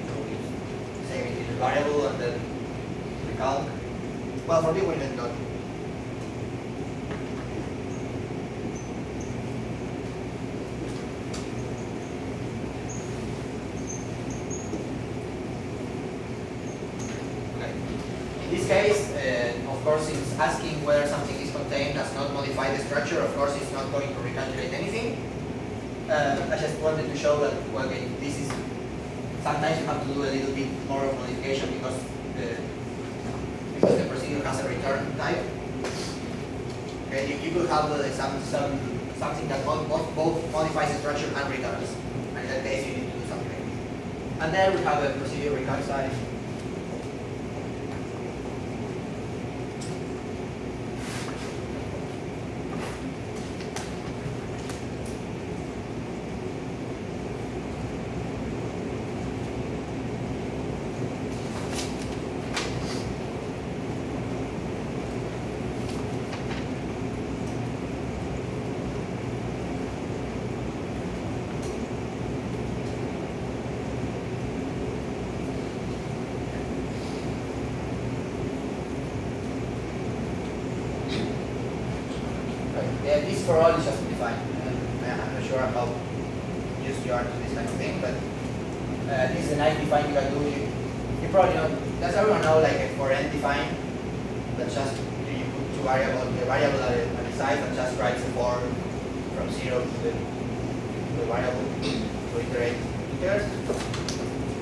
So we save it in a variable and then recalc. Well, for me we did not. In this case, of course, it's asking whether something is contained, does not modify the structure. Of course, it's not going to recalculate anything. I just wanted to show that, well, okay, this is, sometimes you have to do a little bit more of modification because the procedure has a return type. Okay, you could have something that both modifies the structure and returns. And in that case, you need to do something. And then we have a procedure reconcile. Yeah, this for all is just defined. I'm not sure how used you are to this kind of thing, but this is a nice define you can do. You probably know, does everyone know like a for n define? That's just you put two variables, the variable at the side and just writes the for from 0 to the variable to iterate integers.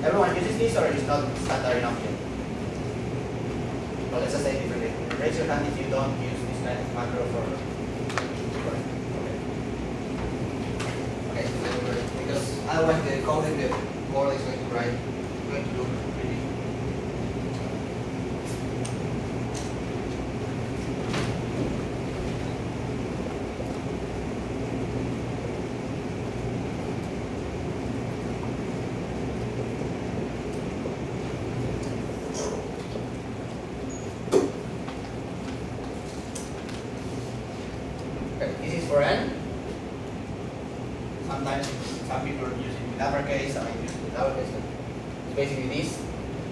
Everyone uses this or is not standard enough yet? Well, let's just say differently. Raise your hand if you don't use this kind of macro for. Okay, because otherwise the code in the board is going to look pretty. Okay, this is for n. Sometimes some people use it with uppercase, some use it with lowercase. It's basically this.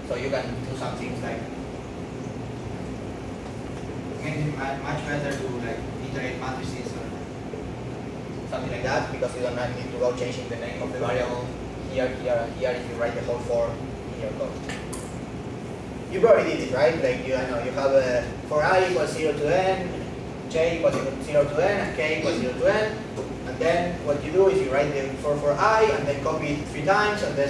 So you can do some things like it's much better to like iterate matrices or something like that because you don't need to go changing the name of the variable here, here, and here if you write the whole for in your code. You probably did it, right? Like I know you have a for I equals 0 to n, j equals 0 to n, and k equals 0 to n. And then what you do is you write the for I and then copy it 3 times and then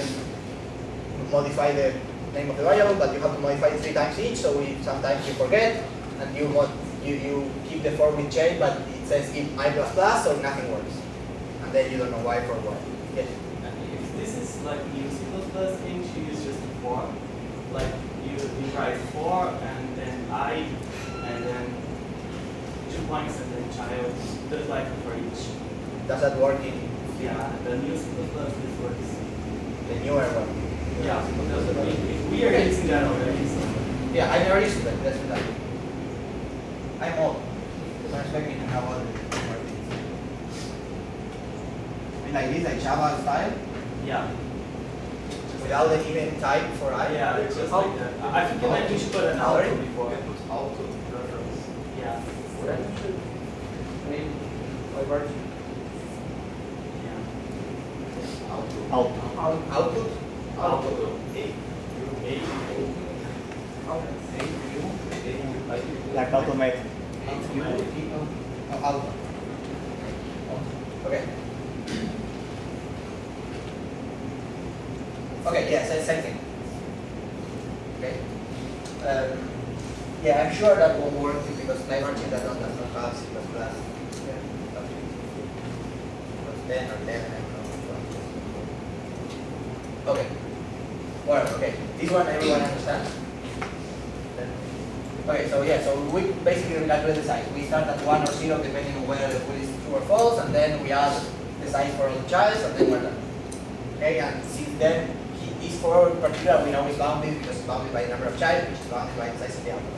modify the name of the variable, but you have to modify it 3 times each, so sometimes you forget and you keep the for with j, but it says if I++, so nothing works. And then you don't know why for what. Yes? If this is like new C++ thing, you use just a for. Like you write for and then I and then 2 points and then child, just like for each. Does that work in? Yeah, the new C++ this works. The newer one? Yeah, we are using that already. So. Yeah, I never used it, that's what I'm old. So I'm expecting to have all the work. I mean like this, like Java style? Yeah. Without the even type for I? Yeah, it's just like that. I think like you should put an auto before. Auto reference. Yeah. That should name by virtue. Output? Auto. Like automated. Alpha. Okay. Okay, yeah, same thing. Okay. Yeah, I'm sure that won't work because library that does not have C++. Yeah. Was 10 or 10, I don't know. Okay. Well, okay. This one everyone understands? Okay, so yeah, so we basically calculate the size. We start at 1 or 0 depending on whether the food is true or false, and then we add the size for all the childs, and then we're done. Okay, and since then, this for in particular we know is bounded because it's bounded by the number of childs, which is bounded by the size of the alpha.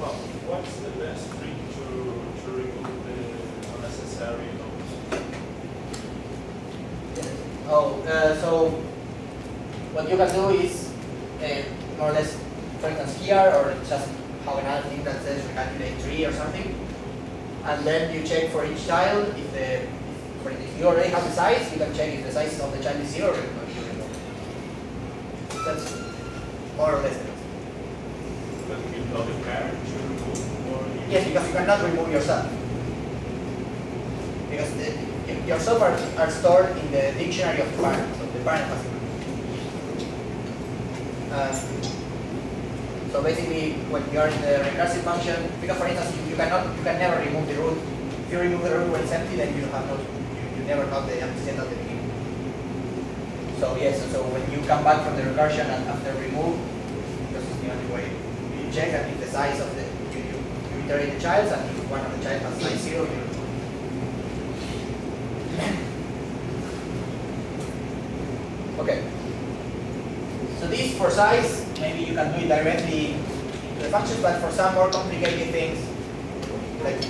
Well, what's the best trick to remove the unnecessary nodes? Oh, so what you can do is more or less, for instance, here, or just have another thing that says recalculate 3 or something, and then you check for each child if you already have the size, you can check if the size of the child is 0 or not. That's more or less it. But you know the parent to remove, or Yes, because you cannot remove yourself. Because yourself are stored in the dictionary of the parent, so the parent has it. So basically, when you are in the recursive function, because for instance, you can never remove the root. If you remove the root when it's empty, then you have no, you never have the empty set at the beginning. So yes, so when you come back from the recursion and after remove, because it's the only way, you check and if the size of the you iterate the childs, and if one of the child has size 0, you remove. Okay. So this for size, maybe you can do it directly into the functions, but for some more complicated things, like,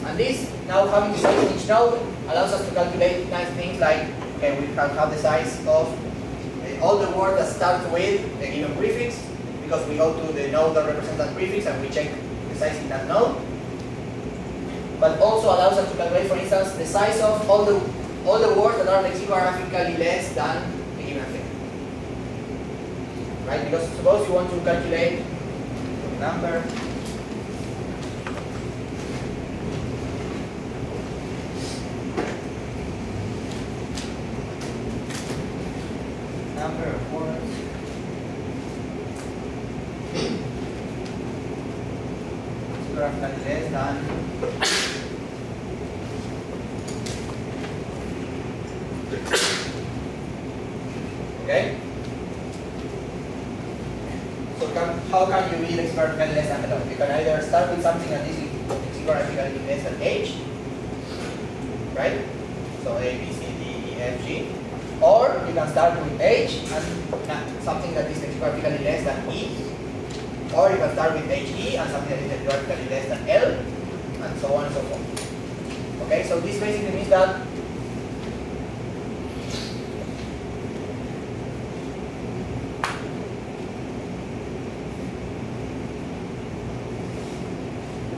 and this, now having the size of each node, allows us to calculate nice things like, okay, we can have the size of all the words that start with a given prefix, because we go to the node that represents that prefix and we check the size in that node. But also allows us to calculate, for instance, the size of all the words that are lexicographically less than a given thing. Right? Because suppose you want to calculate number of words lexicographically less than okay? So how can you be lexicographically less than below? You can either start with something that is lexicographically less than H, right? So A, B, C, D, E, F, G. Or you can start with H and something that is lexicographically less than E. Or you can start with HE and something that is lexicographically less than L, and so on and so forth. Okay, so this basically means that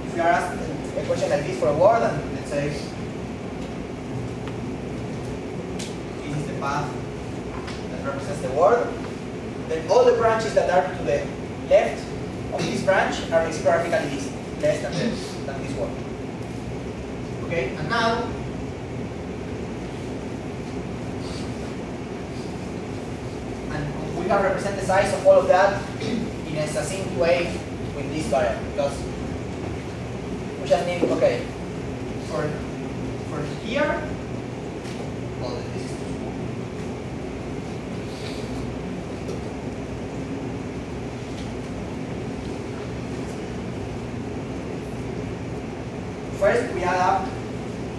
if we are asked a question like this for a word, and let's say this is the path that represents the word, then all the branches that are to the left of this branch are lexicographically less than this word. Okay, and now we can represent the size of all of that in a succinct way with this variable, because we just need, okay, for here, well, this is too small. First, we add up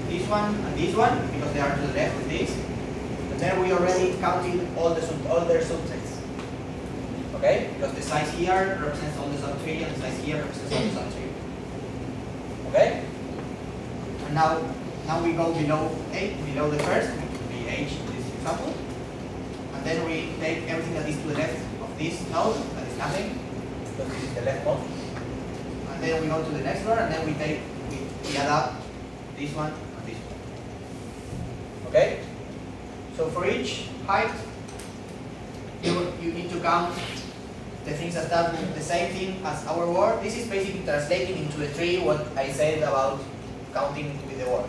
this one and this one because they are to the left of this, and then we already counted all their subsets. Okay, because the size here represents all the sub-tree, and the size here represents all the sub-tree. Okay? And now we go below the first, which would be H in this example. And then we take everything that is to the left of this node, that is nothing, because this is the leftmost. And then we go to the next one, and then we add up this one and this one. Okay? So for each height, you need to count the things that start with the same thing as our word. This is basically translating into a tree what I said about counting with the word.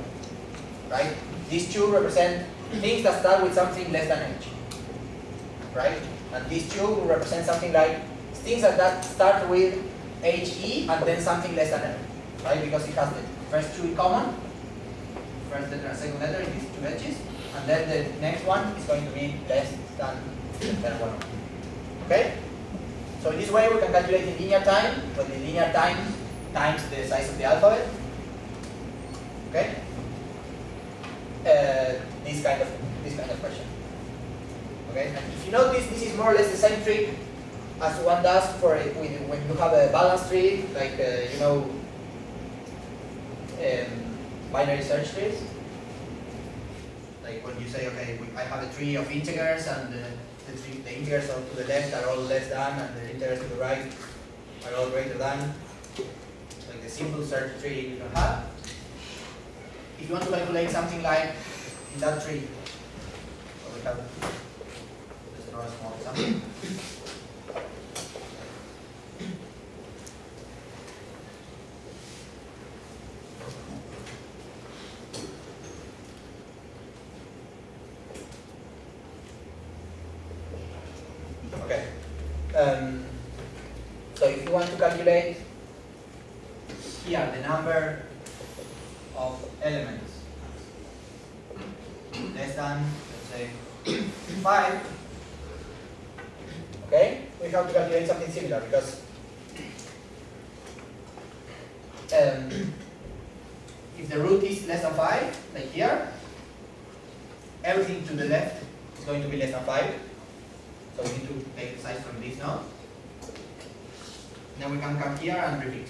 Right? These two represent things that start with something less than h. Right? And these two will represent something like things that start with he and then something less than l. Right? Because it has the first two in common, first letter and second letter in these two edges, and then the next one is going to be less than 1. Okay? So in this way we can calculate in linear time, but the linear time times the size of the alphabet. Okay? This kind of question. Okay? And if you notice, this is more or less the same trick as one does for when you have a balanced tree, like you know, binary search trees. Like when you say, okay, I have a tree of integers, and the integers to the left are all less than, and the integers to the right are all greater than. Like the simple search tree you can have. If you want to calculate something like in that tree, so we have, let's draw a small example. Okay. So if you want to calculate here the number of elements less than, let's say, 5, okay, we have to calculate something similar because if the root is less than 5, like here, everything to the left is going to be less than 5. So we need to take the size from this now. Then we can come here and repeat.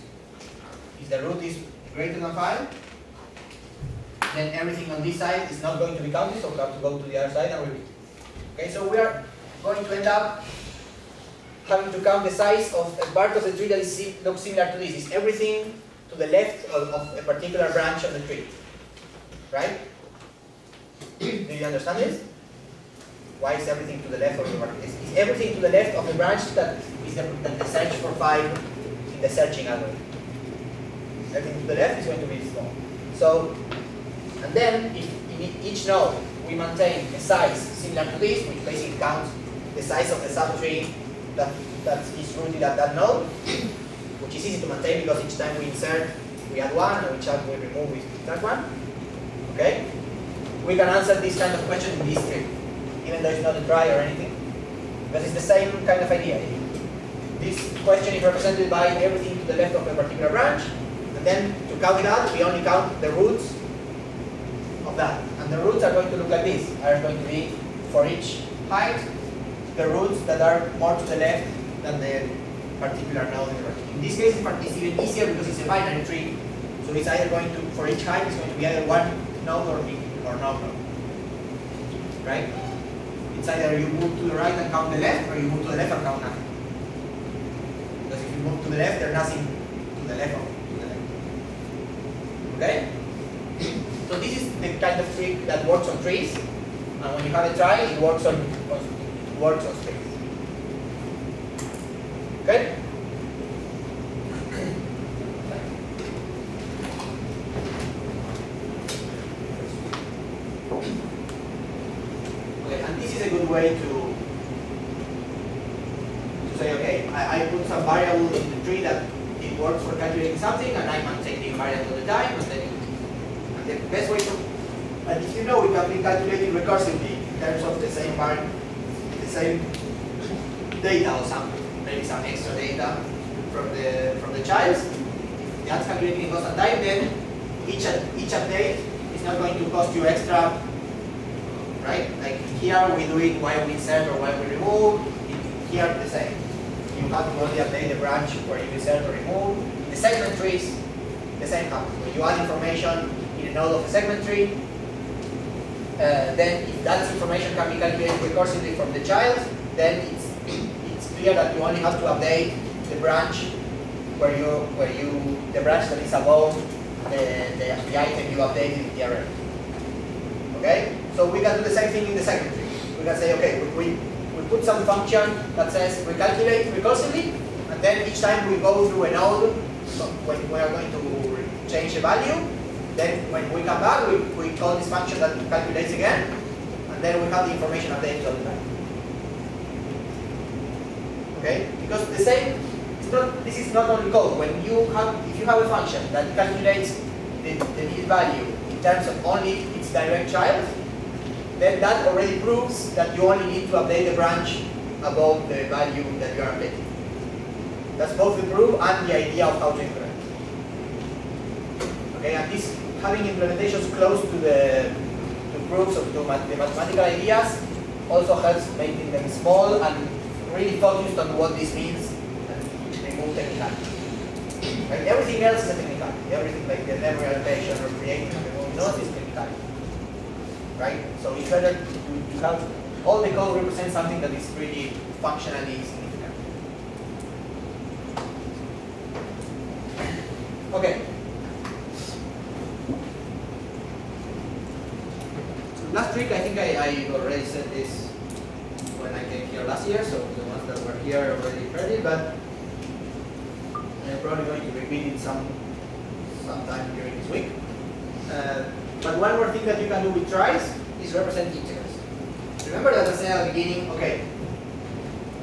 If the root is greater than 5, then everything on this side is not going to be counted, so we have to go to the other side and repeat. Okay, so we are going to end up having to count the size of a part of the tree that looks similar to this. It's everything to the left of a particular branch of the tree. Right? Do you understand this? Why is everything to the left of the branch? It's everything to the left of the branch that is the search for 5 in the searching algorithm. Everything to the left is going to be small. So, and then if in each node we maintain a size similar to this, which basically counts the size of the subtree that is rooted at that node, which is easy to maintain because each time we insert, we add 1, and each time we remove, we that one. Okay? We can answer this kind of question in this tree, even though it's not a try or anything, because it's the same kind of idea. This question is represented by everything to the left of a particular branch, and then to count it out, we only count the roots of that. And the roots are going to look like this. Are going to be, for each height, the roots that are more to the left than the particular node in the branch. In this case, it's even easier because it's a binary tree. So it's either going to, for each height, it's going to be either one node or no node. Right? It's either you move to the right and count the left, or you move to the left and count nothing. Because if you move to the left, there's nothing to the left of the left. Okay? So this is the kind of trick that works on trees, and when you have a try, it works on trees. Okay? Okay, and this is a good way to say, okay, I put some variable in the tree that it works for calculating something, and I maintain the variable all the time, and then the best way to, and if you know, we can be calculating recursively in terms of the same data or something, maybe some extra data from the child. If that's calculating in constant time, then each update is not going to cost you extra, right? Like here we do it while we insert or while we remove. Here the same. You have to only update the branch where you insert or remove. The segment trees, the same happens. When you add information in a node of a segment tree, then if that information can be calculated recursively from the child, then it's clear that you only have to update the branch the branch that is above the item you updated in the array. Okay? So we can do the same thing in the segment tree. We can say, okay, we we put some function that says recalculate recursively, and then each time we go through a node, so when we are going to change a value, then when we come back, we call this function that calculates again, and then we have the information updated all the time. Okay? Because the same, this is not only code. If you have a function that calculates the needed value in terms of only its direct child, then that already proves that you only need to update the branch above the value that you are updating. That's both the proof and the idea of how to implement. Okay, and this having implementations close to the proofs of the mathematical ideas also helps making them small and really focused on what this means and remove technicality. Right? Everything else is a technicality. Everything like the memory allocation or creating and removing nodes is technicality. Right? So it's better to have all the code represent something that is really functionally significant. Okay. So last trick, I think I already said this when I came here last year, so the ones that were here already heard it, but I'm probably going to repeat it sometime during this week. But one more thing that you can do with tries is represent integers. Remember that I said at the beginning, okay,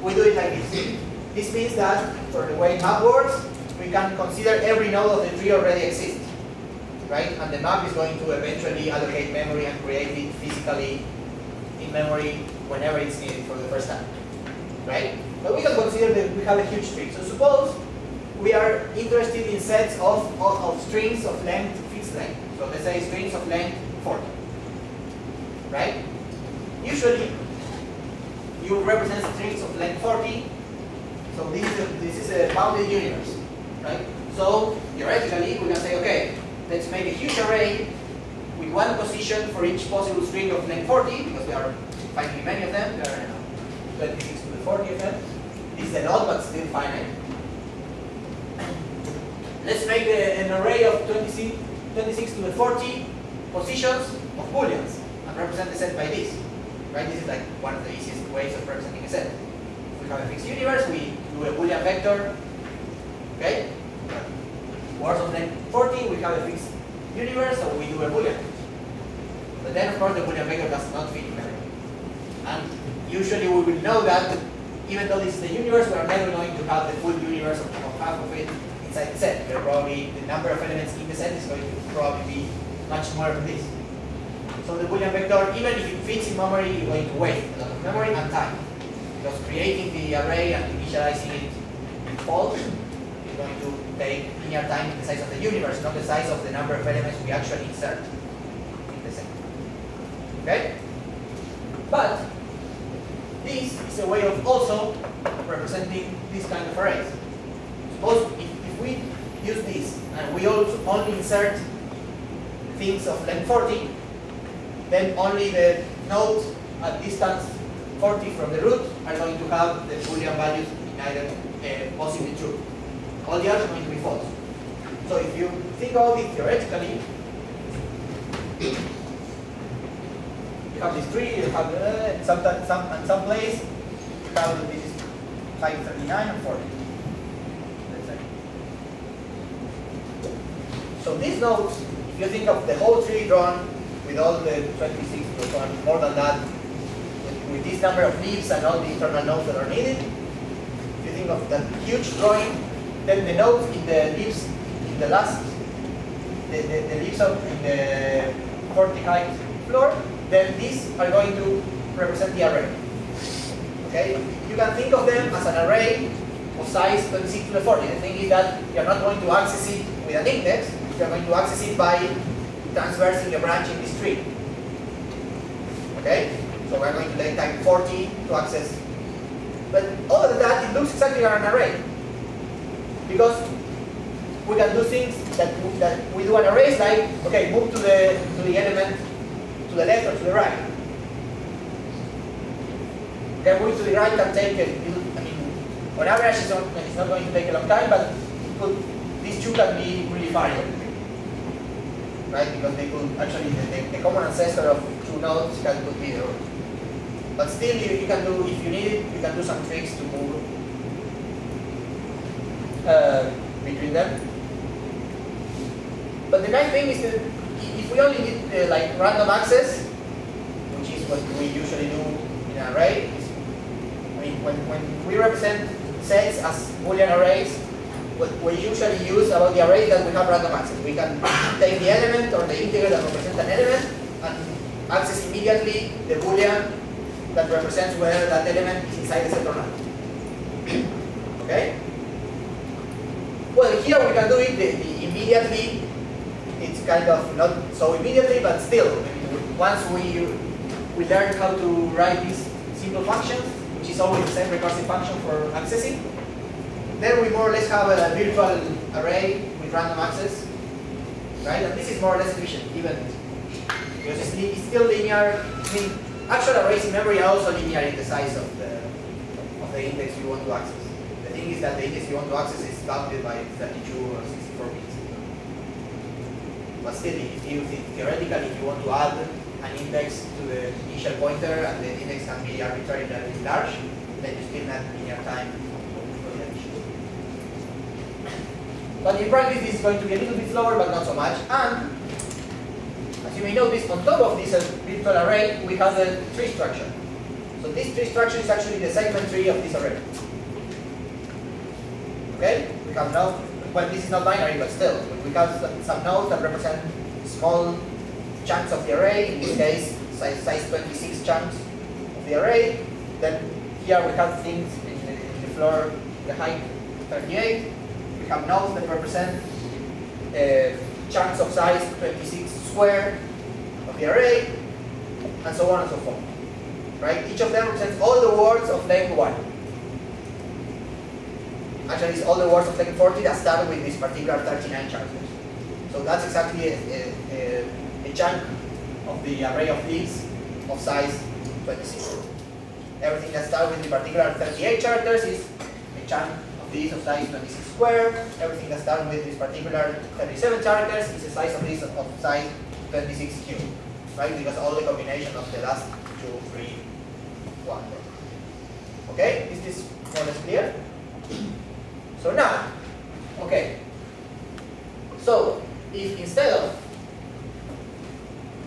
we do it like this. This means that for the way map works, we can consider every node of the tree already exists, right? And the map is going to eventually allocate memory and create it physically in memory whenever it's needed for the first time, right? But we can consider that we have a huge tree. So suppose we are interested in sets of strings of length, fixed length. So let's say strings of length 40, right? Usually, you represent strings of length 40. So this is a bounded universe, right? So theoretically, we can say, okay, let's make a huge array with one position for each possible string of length 40, because there are finitely many of them. There are 26 to the 40 of them. This is a lot, but still finite. Let's make an array of 26 to the 40 positions of booleans and represent the set by this. Right? This is like one of the easiest ways of representing a set. If we have a fixed universe, we do a boolean vector. Okay? Words of length 40, we have a fixed universe, so we do a boolean. But then, of course, the boolean vector does not fit in memory. And usually we will know that even though this is the universe, we are never going to have the full universe of half of it inside the set. Probably the number of elements in the set is going to probably be much more than this. So the boolean vector, even if it fits in memory, you're going to waste a lot of memory and time. Because creating the array and initializing it in false is going to take linear time in the size of the universe, not the size of the number of elements we actually insert in the set. Okay? But this is a way of also representing this kind of arrays. Suppose if we use this and we also only insert things of length 40, then only the nodes at distance 40 from the root are going to have the Boolean values in either possibly true. All the others are going to be false. So if you think about it theoretically, you have this tree, you have some place, you have this is 539 and 40. Let's say. So these nodes, if you think of the whole tree drawn with all the 26 or so on, more than that, with this number of leaves and all the internal nodes that are needed, if you think of that huge drawing, then the nodes in the leaves in the last, the leaves in the 40 height floor, then these are going to represent the array. Okay? You can think of them as an array of size 26 to the 40. The thing is that you're not going to access it with an index, you're going to access it by transversing a branch in this tree. Okay? So we're going to take type 40 to access. But other than that, it looks exactly like an array. Because we can do things that we do an array like, okay, move to the element to the left or to the right. Okay, moving to the right can take, on average it's not going to take a long time, but these two can be really far away. Right? Because they could actually, the common ancestor of two nodes could be the root. But still, you can do, if you need it, you can do some tricks to move between them. But the nice thing is that if we only need like random access, which is what we usually do in an array, I mean, when we represent sets as Boolean arrays, what we usually use about the array is that we have random access. We can take the element or the integer that represents an element and access immediately the Boolean that represents whether that element is inside the set or not. Okay? Well, here we can do it the immediately. It's kind of not so immediately, but still, once we learn how to write these simple functions, which is always the same recursive function for accessing, then we more or less have a virtual array with random access, right? And this is more or less efficient, even because it's still linear. I mean, actual arrays in memory are also linear in the size of the index you want to access. The thing is that the index you want to access is bounded by 32 or 64 bits. But still, theoretically, if you want to add an index to the initial pointer and the index can be arbitrarily large, then you still have linear time for the addition. But in practice, this is going to be a little bit slower, but not so much. And as you may notice, on top of this virtual array, we have the tree structure. So this tree structure is actually the segment tree of this array. Okay? We have now, well, this is not binary, but still, we have some nodes that represent small chunks of the array, in this case, size 26 chunks of the array. Then here we have things in the floor, the height 38. We have nodes that represent chunks of size 26 square of the array, and so on and so forth. Right? Each of them represents all the words of length 1. Actually, it's all the words of length 40 that start with this particular 39 characters. So that's exactly a chunk of the array of leaves of size 26. Everything that starts with the particular 38 characters is a chunk of these of size 26 square. Everything that starts with this particular 37 characters is a size of these of size 26 cube. Right? Because all the combination of the last 2, 3, 1. Okay? Is this more or less clear? So now, okay. So if instead of,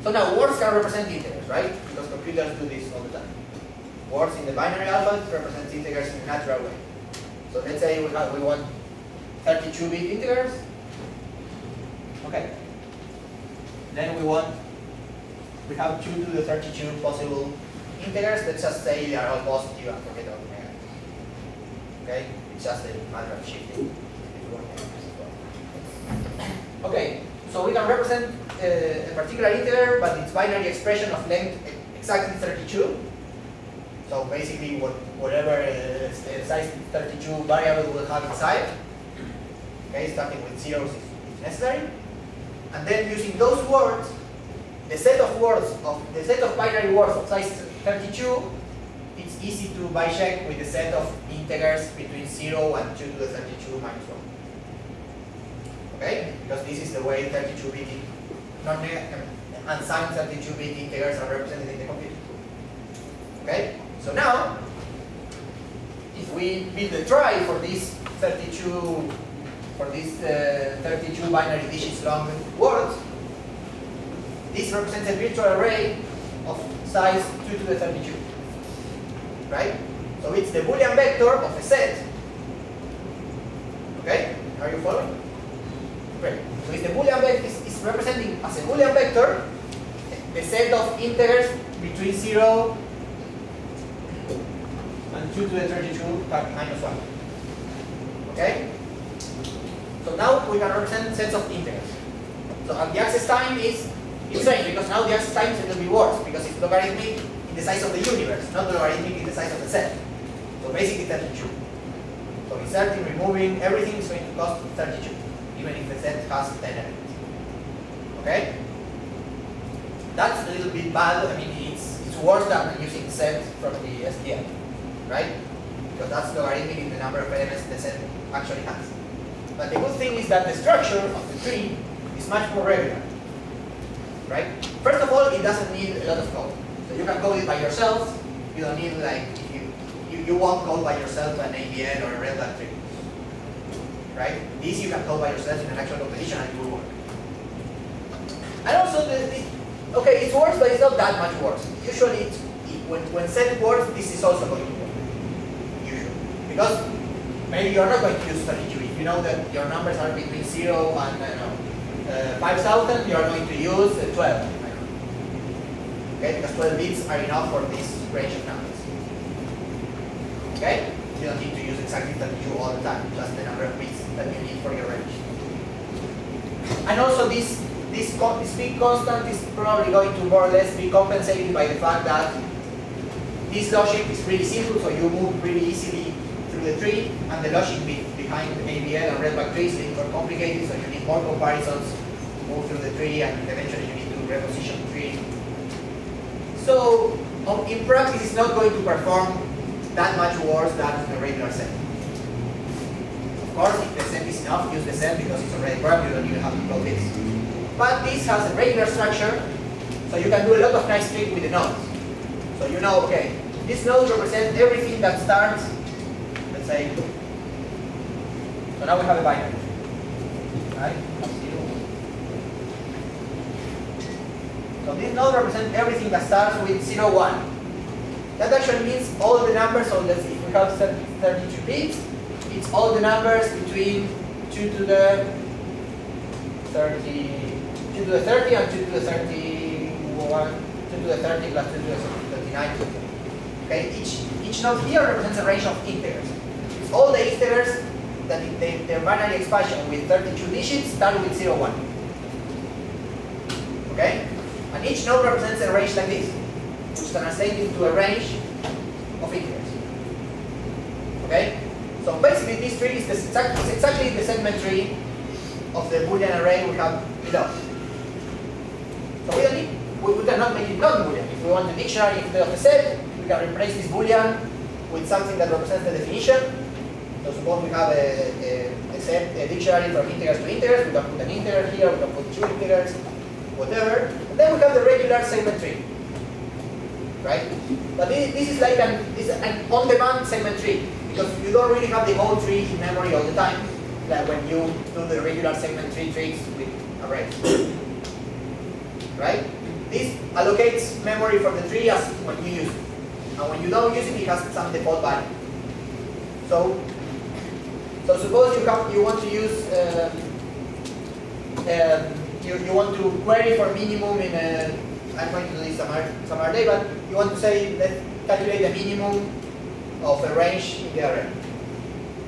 so now words can represent integers, right? Because computers do this all the time. Words in the binary alphabet represent integers in a natural way. So let's say we want 32-bit integers. Okay. Then we have 2 to the 32 possible integers. Let's just say they are all positive and forget about the negative. Okay. It's just a matter of shifting. Okay, so we can represent a particular integer, but its binary expression of length exactly 32. So basically, whatever size 32 variable will have inside. Okay, starting with zeros is necessary, and then using those words, the set of binary words of size 32. It's easy to bicheck with the set of integers between 0 and 2 to the 32 minus 1. Okay? Because this is the way 32-bit unsigned 32-bit integers are represented in the computer. Okay? So now, if we build a trie for this 32 binary digits long words, this represents a virtual array of size 2 to the 32. Right? So it's the Boolean vector of a set. Okay? Are you following? Great. So it's the Boolean vector is representing as a Boolean vector the set of integers between 0 and 2 to the 32 minus 1. Okay? So now we can represent sets of integers. So and the access time is strange because now the access time is a little bit worse because it's logarithmic the size of the universe, not logarithmic in the size of the set. So basically 32. So inserting, removing, everything is going to cost 32, even if the set has 10 elements. Okay? That's a little bit bad. I mean, it's worse than using set from the STL, right? Because that's logarithmic in the number of elements the set actually has. But the good thing is that the structure of the tree is much more regular, right? First of all, it doesn't need a lot of code. So you can code it by yourself, You don't need like, you won't call by yourself an ABL or a red black tree. Right? This you can call by yourself in an actual competition and it will work. And also, okay, it works, but it's not that much worse. Usually, when set works, this is also going to work. Usually. Because maybe you're not going to use 32. If you know that your numbers are between 0 and 5,000, you are going to use 12. Okay, because 12 bits are enough for this range of numbers. Okay? You don't need to use exactly 32 all the time, just the number of bits that you need for your range. And also this big constant is probably going to more or less be compensated by the fact that this logic is really simple, so you move really easily through the tree, and the logic behind ABL and redback trees is more complicated, so you need more comparisons to move through the tree, and eventually you need to reposition the tree. So in practice, it's not going to perform that much worse than the regular set. Of course, if the set is enough, use the set because it's already programmed, you don't even have to call this. But this has a regular structure, so you can do a lot of nice tricks with the nodes. So you know, okay, this node represents everything that starts, let's say, so now we have a binary, right? So this node represents everything that starts with 0, 1. That actually means all the numbers, so let's see, if we have 32 bits, it's all the numbers between 2 to the 30 and 2 to the 31, 2 to the 30 plus 2 to the 39. Okay, each node here represents a range of integers. It's all the integers that their binary expansion with 32 digits start with 0, 1. Okay? And each node represents a range like this, which translates into a range of integers. Okay? So basically this tree is exactly the segment tree of the Boolean array we have below. So we cannot make it non-Boolean. If we want a dictionary instead of a set, we can replace this Boolean with something that represents the definition. So suppose we have a set, a dictionary from integers to integers, we can put an integer here, we can put 2 integers, whatever. And then we have the regular segment tree. Right? But this is like an on-demand segment tree, because you don't really have the whole tree in memory all the time, like when you do the regular segment tree tricks with arrays. Right? This allocates memory for the tree as when you use it. And when you don't use it, it has some default value. So suppose you want to use you want to query for minimum in a, I'm going to do this some other day, but you want to say, let's calculate the minimum of a range in the array,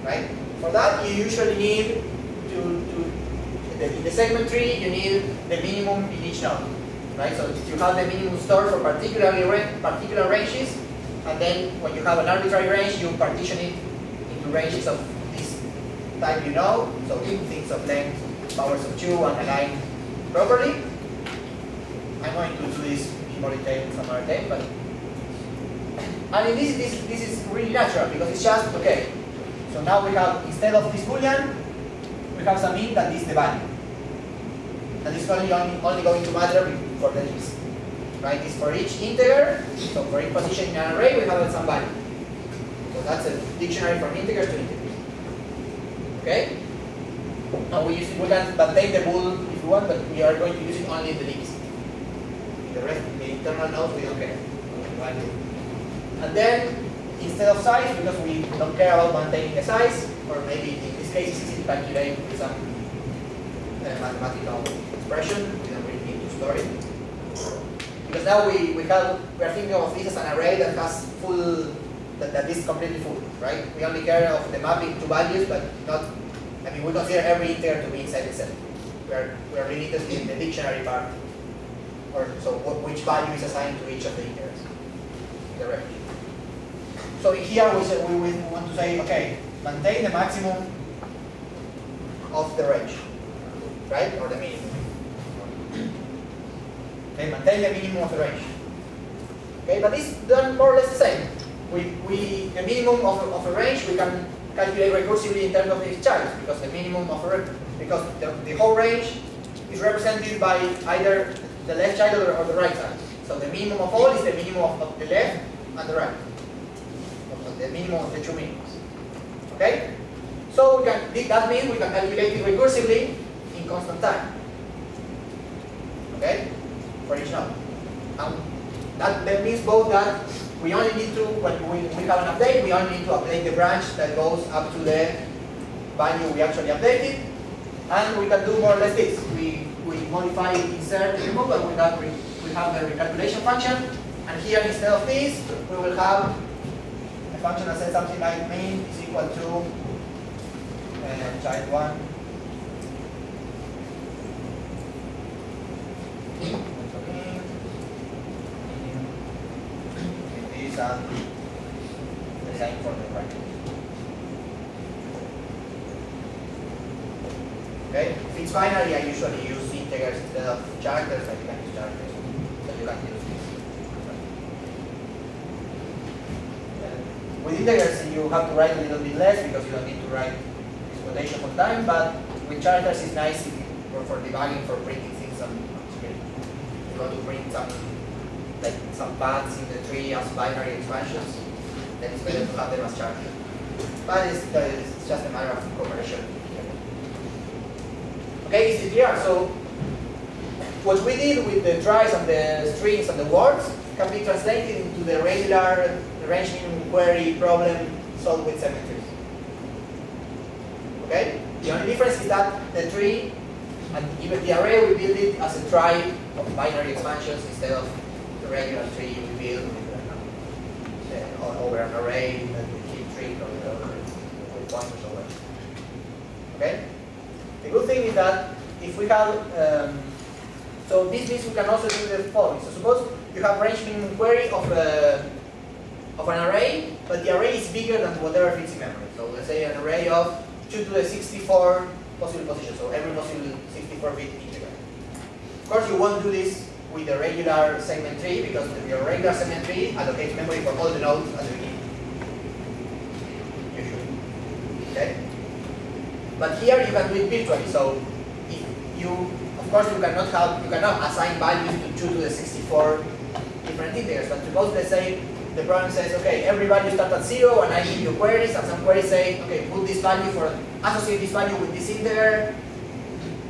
right? For that, you usually need in the segment tree, you need the minimum in each node, right? So you have the minimum stored for particular ranges, and then when you have an arbitrary range, you partition it into ranges of this type you know, so things of length, powers of 2, and align properly. I'm going to do this in more detail some other day, but I mean this is really natural because it's just okay. So now we have, instead of this Boolean, we have some int that is the value. And this is only going to matter for the list. Right? It's for each integer, so for each position in an array we have some value. So that's a dictionary from integers to integers. Okay? Now we can maintain the bool if we want, but we are going to use it only in the list. The rest, the internal nodes, we don't care. And then, instead of size, because we don't care about maintaining a size, or maybe in this case it's easy to calculate with some mathematical expression, we don't really need to store it. Because now we are thinking of this as an array that has that is completely full, right? We only care of the mapping to values, but not, I mean, we consider every integer to be inside the set. We are really interested in the dictionary part, or so which value is assigned to each of the integers, the range. So here we want to say, okay, maintain the maximum of the range, right, or the minimum. Okay, maintain the minimum of the range. Okay, but this is done more or less the same. The minimum of a range we can calculate recursively in terms of its child, because the minimum of because the whole range is represented by either the left child or the right child. So the minimum of all is the minimum of the left, and the right. The minimum of the two minimums. Okay? So that means we can calculate it recursively in constant time. Okay? For each node. That means both that we only need to, when we have an update, we only need to update the branch that goes up to the value we actually updated. And we can do more or less this. We modify insert, remove, and we have the recalculation function. And here, instead of this, we will have a function that says something like min is equal to child 1. This and the same for the right. Okay? If it's binary, I usually use integers instead of characters, but you can use characters. So you can use this. With integers, you have to write a little bit less because you don't need to write this quotation all the time, but with characters, it's nice for debugging, for printing things on screen. If you want to print some paths in the tree as binary expansions, then it's better to have them as characters. But it's just a matter of conversion. Okay, is it clear? So what we did with the tries and the strings and the words can be translated into the regular range minimum query problem solved with symmetries. Okay? The only difference is that the tree and even the array, we build it as a trie of binary expansions instead of the regular tree we build with over an array that we keep tree or with pointers over. Okay? The good thing is that if we have, so this means we can also do the following. So suppose you have range minimum query of an array, but the array is bigger than whatever fits in memory. So let's say an array of 2 to the 64 possible positions, so every possible 64-bit integer. Of course, you won't do this with the regular segment tree because your regular segment tree allocates memory for all the nodes at the beginning. Usually. Okay? But here you can do it virtually. So if you, of course, you cannot assign values to 2 to the 64 different integers. But suppose let's say the program says, okay, every value starts at 0, and I give you queries, and some queries say, okay, put this value associate this value with this integer,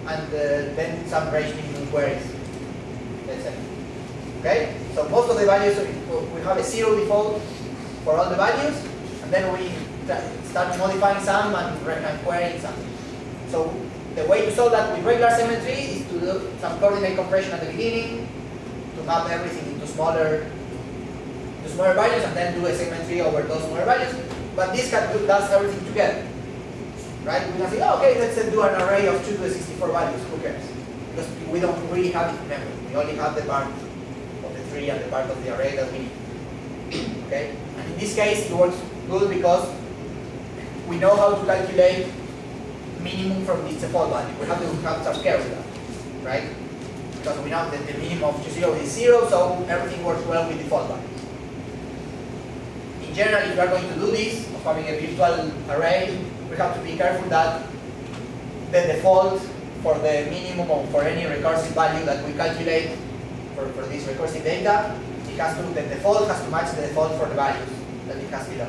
and then some range minimum queries. Let's say. Okay, so most of the values we have a 0 default for all the values, and then we start modifying some and querying some. So the way to solve that with regular symmetry is to do some coordinate compression at the beginning to map everything into smaller values and then do a segment tree over those smaller values. But this does everything together. Right? We can say, oh, okay, let's do an array of 2 to the 64 values. Who cares? Because we don't really have it in memory. We only have the part of the tree and the part of the array that we need. Okay? And in this case, it works good because we know how to calculate minimum from this default value. We have to have some care with that. Right? Because we know that the minimum of 0 is 0, so everything works well with default values. In general, if you are going to do this, of having a virtual array, we have to be careful that the default for the minimum or for any recursive value that we calculate for this recursive data, the default has to match the default for the values that it has below.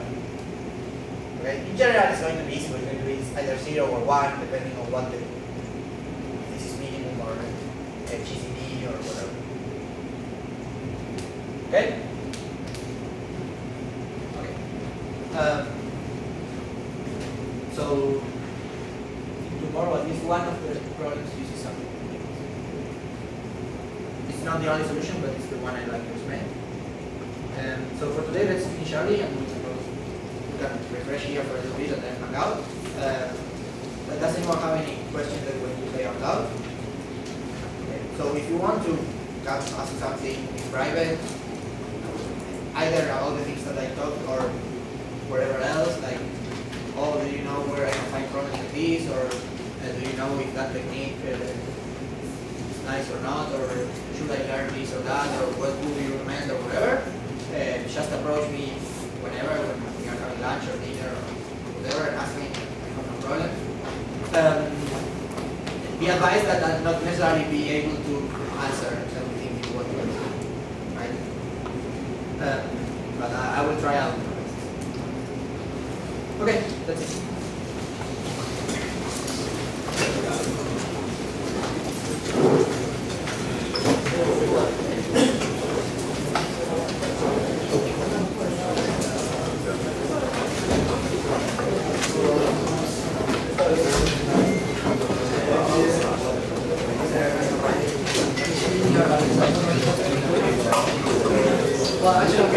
Okay? In general, it's going to be easy. We're going to be either 0 or 1, depending on what this is minimum or GCD or whatever. Okay? So tomorrow, at least one of the problems uses something. It's not the only solution, but it's the one I like to explain. So for today, let's finish early, and we can refresh here for a little bit and then hang out. Does anyone have any questions that we will say out loud? Okay. So if you want to ask something in private, either about the things that I talked or whatever else, like, oh, do you know where I can find problems like this, or do you know if that technique is nice or not, or should I learn this or that, or what would you recommend, or whatever, just approach me whenever, when we are having lunch or dinner or whatever, and ask me. I have no problem. Be advised that I'll not necessarily be able to answer everything you want to answer, right? but I will try out. Okay, that's it. Well, actually,